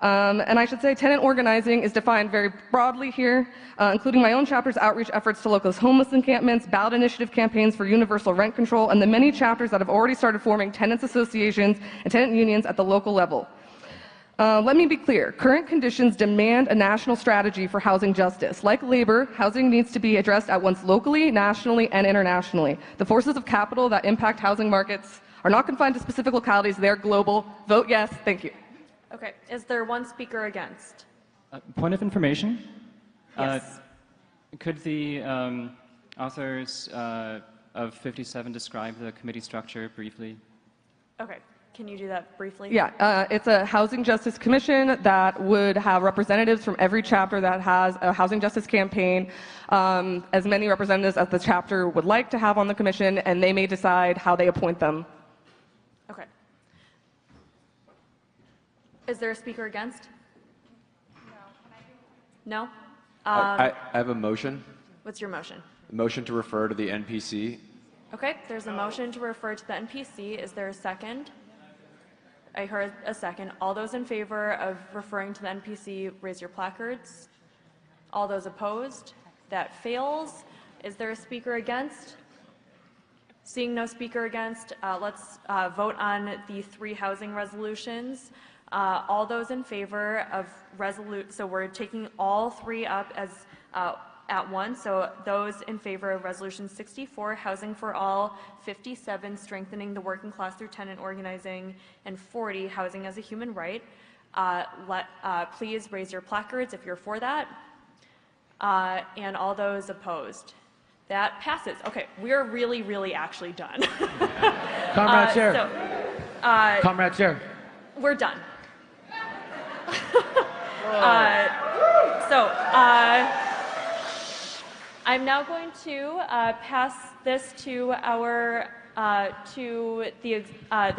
And I should say tenant organizing is defined very broadly here, including my own chapter's outreach efforts to locals' homeless encampments, ballot initiative campaigns for universal rent control, and the many chapters that have already started forming tenants associations and tenant unions at the local level. Let me be clear, current conditions demand a national strategy for housing justice. Like labor, housing needs to be addressed at once locally, nationally, and internationally. The forces of capital that impact housing markets are not confined to specific localities, they're global. Vote yes, thank you. Okay, is there one speaker against? Point of information? Yes. Could the authors of 57 describe the committee structure briefly? Okay, can you do that briefly? Yeah, it's a Housing Justice Commission that would have representatives from every chapter that has a housing justice campaign, as many representatives as the chapter would like to have on the commission, and they may decide how they appoint them. Okay. Is there a speaker against? No? I have a motion. What's your motion? Motion to refer to the NPC. Okay, there's a motion to refer to the NPC. Is there a second? I heard a second. All those in favor of referring to the NPC, raise your placards. All those opposed? That fails. Is there a speaker against? Seeing no speaker against, let's vote on the 3 housing resolutions. All those in favor of so we're taking all 3 up as at once. So those in favor of Resolution 64, Housing for All, 57, Strengthening the Working Class Through Tenant Organizing, and 40, Housing as a Human Right. Please raise your placards if you're for that. And all those opposed. That passes. Okay, we're really, really actually done. Comrade Chair. Comrade Chair. We're done. I'm now going to pass this to our the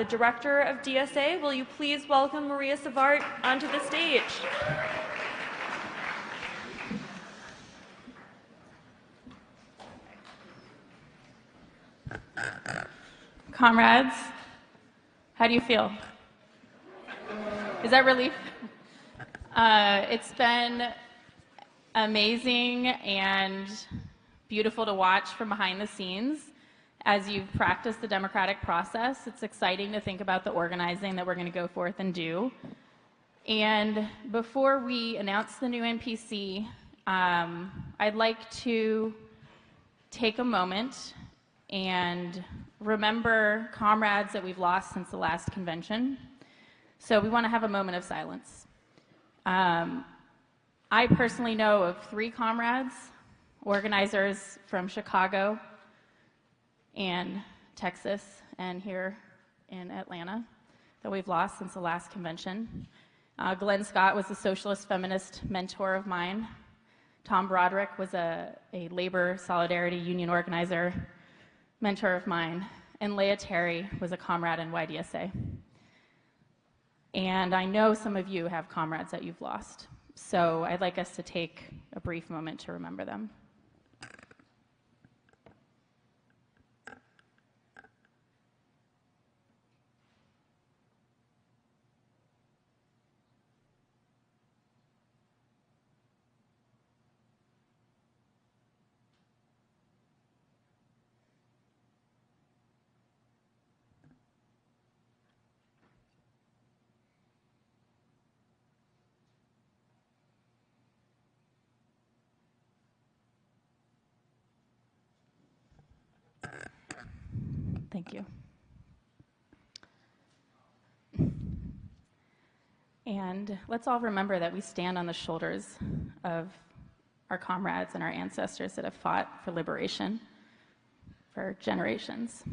director of DSA. Will you please welcome Maria Savart onto the stage? Comrades, how do you feel? Is that relief? It's been amazing and beautiful to watch from behind the scenes as you've practiced the democratic process. It's exciting to think about the organizing that we're going to go forth and do. And before we announce the new NPC, I'd like to take a moment and remember comrades that we've lost since the last convention. So we want to have a moment of silence. I personally know of 3 comrades, organizers from Chicago and Texas and here in Atlanta that we've lost since the last convention. Glenn Scott was a socialist feminist mentor of mine. Tom Broderick was a labor solidarity union organizer, mentor of mine. And Leah Terry was a comrade in YDSA. And I know some of you have comrades that you've lost. So I'd like us to take a brief moment to remember them. Thank you. And let's all remember that we stand on the shoulders of our comrades and our ancestors that have fought for liberation for generations.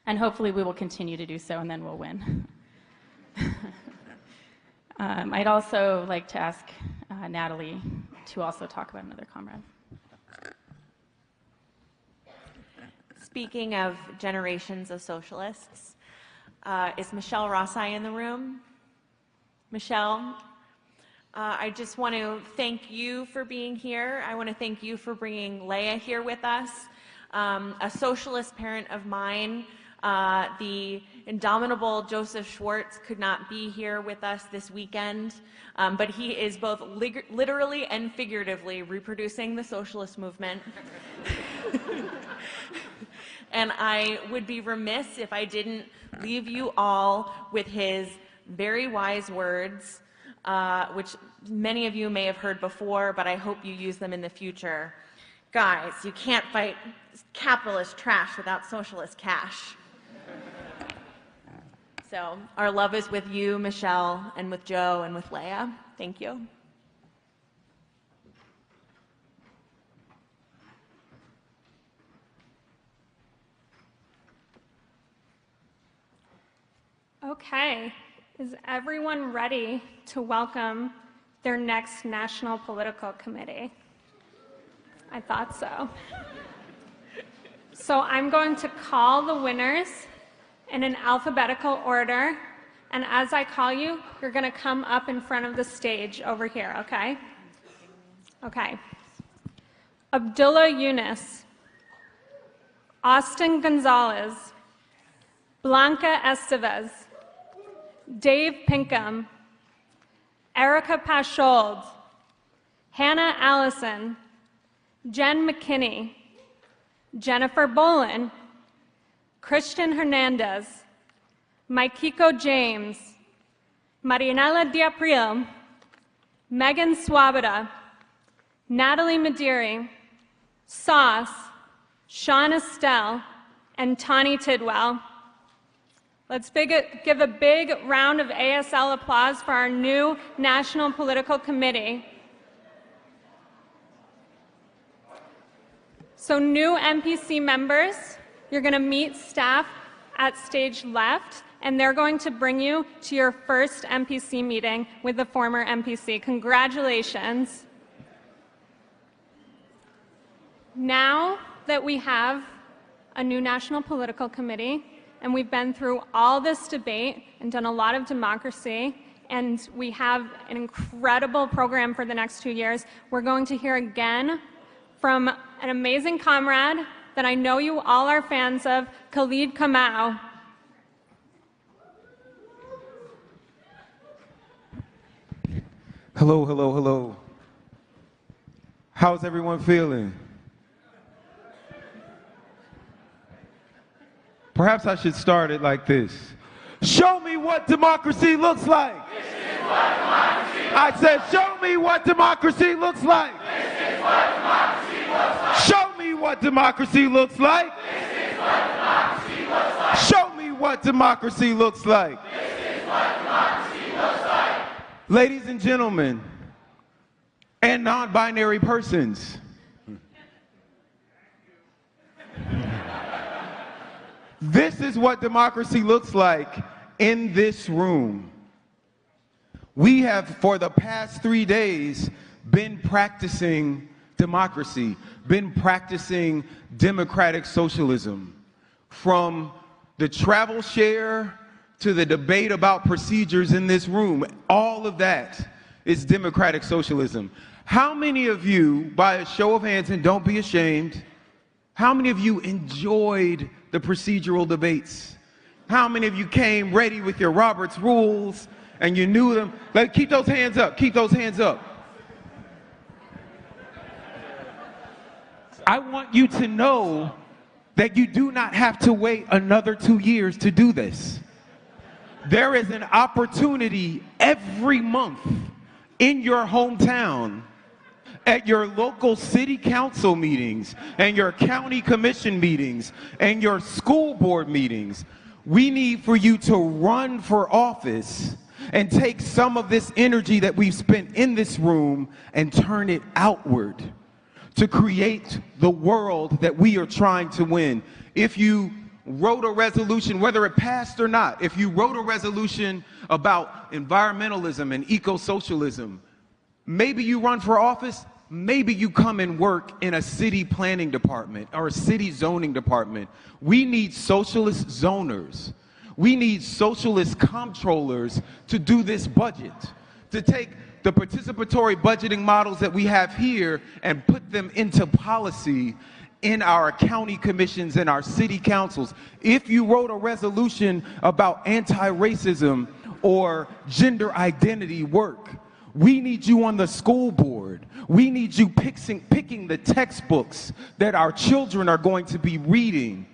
And hopefully we will continue to do so, and then we'll win. I'd also like to ask Natalie to also talk about another comrade. Speaking of generations of socialists, is Michelle Rossi in the room? Michelle, I just want to thank you for being here. I want to thank you for bringing Leah here with us. A socialist parent of mine, the indomitable Joseph Schwartz, could not be here with us this weekend, but he is both literally and figuratively reproducing the socialist movement. And I would be remiss if I didn't leave you all with his very wise words, which many of you may have heard before, but I hope you use them in the future. Guys, you can't fight capitalist trash without socialist cash. So our love is with you, Michelle, and with Joe, and with Leah. Thank you. Okay, is everyone ready to welcome their next National Political Committee? I thought so. So I'm going to call the winners in an alphabetical order, and as I call you, you're going to come up in front of the stage over here, okay? Okay. Abdullah Yunus, Austin Gonzalez, Blanca Estevez, Dave Pinkham, Erica Paschold, Hannah Allison, Jen McKinney, Jennifer Bolin, Christian Hernandez, Maikiko James, Marianela Diapril, Megan Swabada, Natalie Mediri, Sauce, Sean Estelle, and Tawny Tidwell. Let's give a big round of ASL applause for our new National Political Committee. So new MPC members, you're going to meet staff at stage left, and they're going to bring you to your first MPC meeting with the former MPC. Congratulations. Now that we have a new National Political Committee, and we've been through all this debate and done a lot of democracy, and we have an incredible program for the next 2 years, we're going to hear again from an amazing comrade that I know you all are fans of, Khalid Kamau. Hello, hello, hello. How's everyone feeling? Perhaps I should start it like this. Show me what democracy looks like. This is what democracy looks like. I said, show me what democracy looks like. This is what democracy looks like. Show me what democracy looks like. This is what democracy looks like. Show me what democracy looks like. This is what democracy looks like. Ladies and gentlemen, and non-binary persons. This is what democracy looks like in this room. We have, for the past 3 days, been practicing democracy, been practicing democratic socialism. From the travel share to the debate about procedures in this room, all of that is democratic socialism. How many of you, by a show of hands, and don't be ashamed, how many of you enjoyed the procedural debates? How many of you came ready with your Robert's rules and you knew them? Like, keep those hands up, keep those hands up. I want you to know that you do not have to wait another 2 years to do this. There is an opportunity every month in your hometown, at your local city council meetings and your county commission meetings and your school board meetings. We need for you to run for office and take some of this energy that we've spent in this room and turn it outward to create the world that we are trying to win. If you wrote a resolution, whether it passed or not, if you wrote a resolution about environmentalism and eco-socialism, maybe you run for office, maybe you come and work in a city planning department or a city zoning department. We need socialist zoners. We need socialist comptrollers to do this budget, to take the participatory budgeting models that we have here and put them into policy in our county commissions and our city councils. If you wrote a resolution about anti-racism or gender identity work, we need you on the school board. We need you picking the textbooks that our children are going to be reading.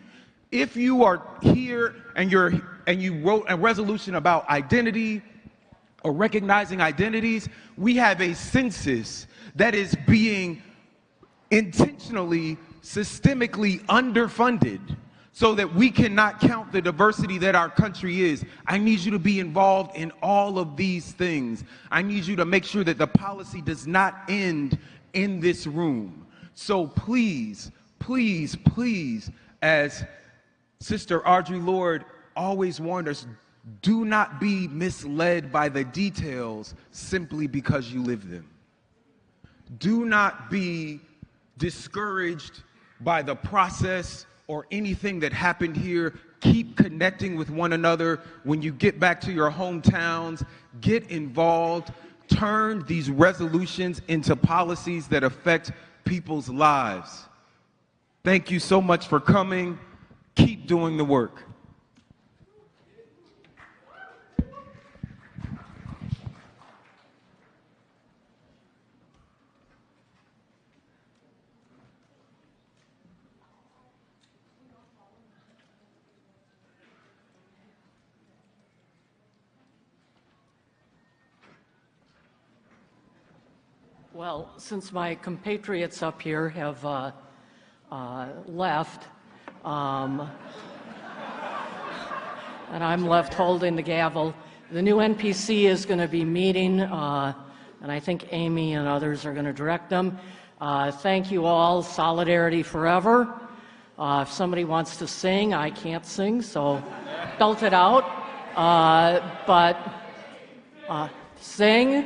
If you are here and you wrote a resolution about identity or recognizing identities, we have a census that is being intentionally, systemically underfunded so that we cannot count the diversity that our country is. I need you to be involved in all of these things. I need you to make sure that the policy does not end in this room. So please, please, please, as Sister Audre Lorde always warned us, do not be misled by the details simply because you live them. Do not be discouraged by the process or anything that happened here. Keep connecting with one another. When you get back to your hometowns, get involved. Turn these resolutions into policies that affect people's lives. Thank you so much for coming. Keep doing the work. Well, since my compatriots up here have left, and I'm left holding the gavel, the new NPC is going to be meeting, and I think Amy and others are going to direct them. Thank you all. Solidarity forever. If somebody wants to sing, I can't sing, so belt it out. But sing.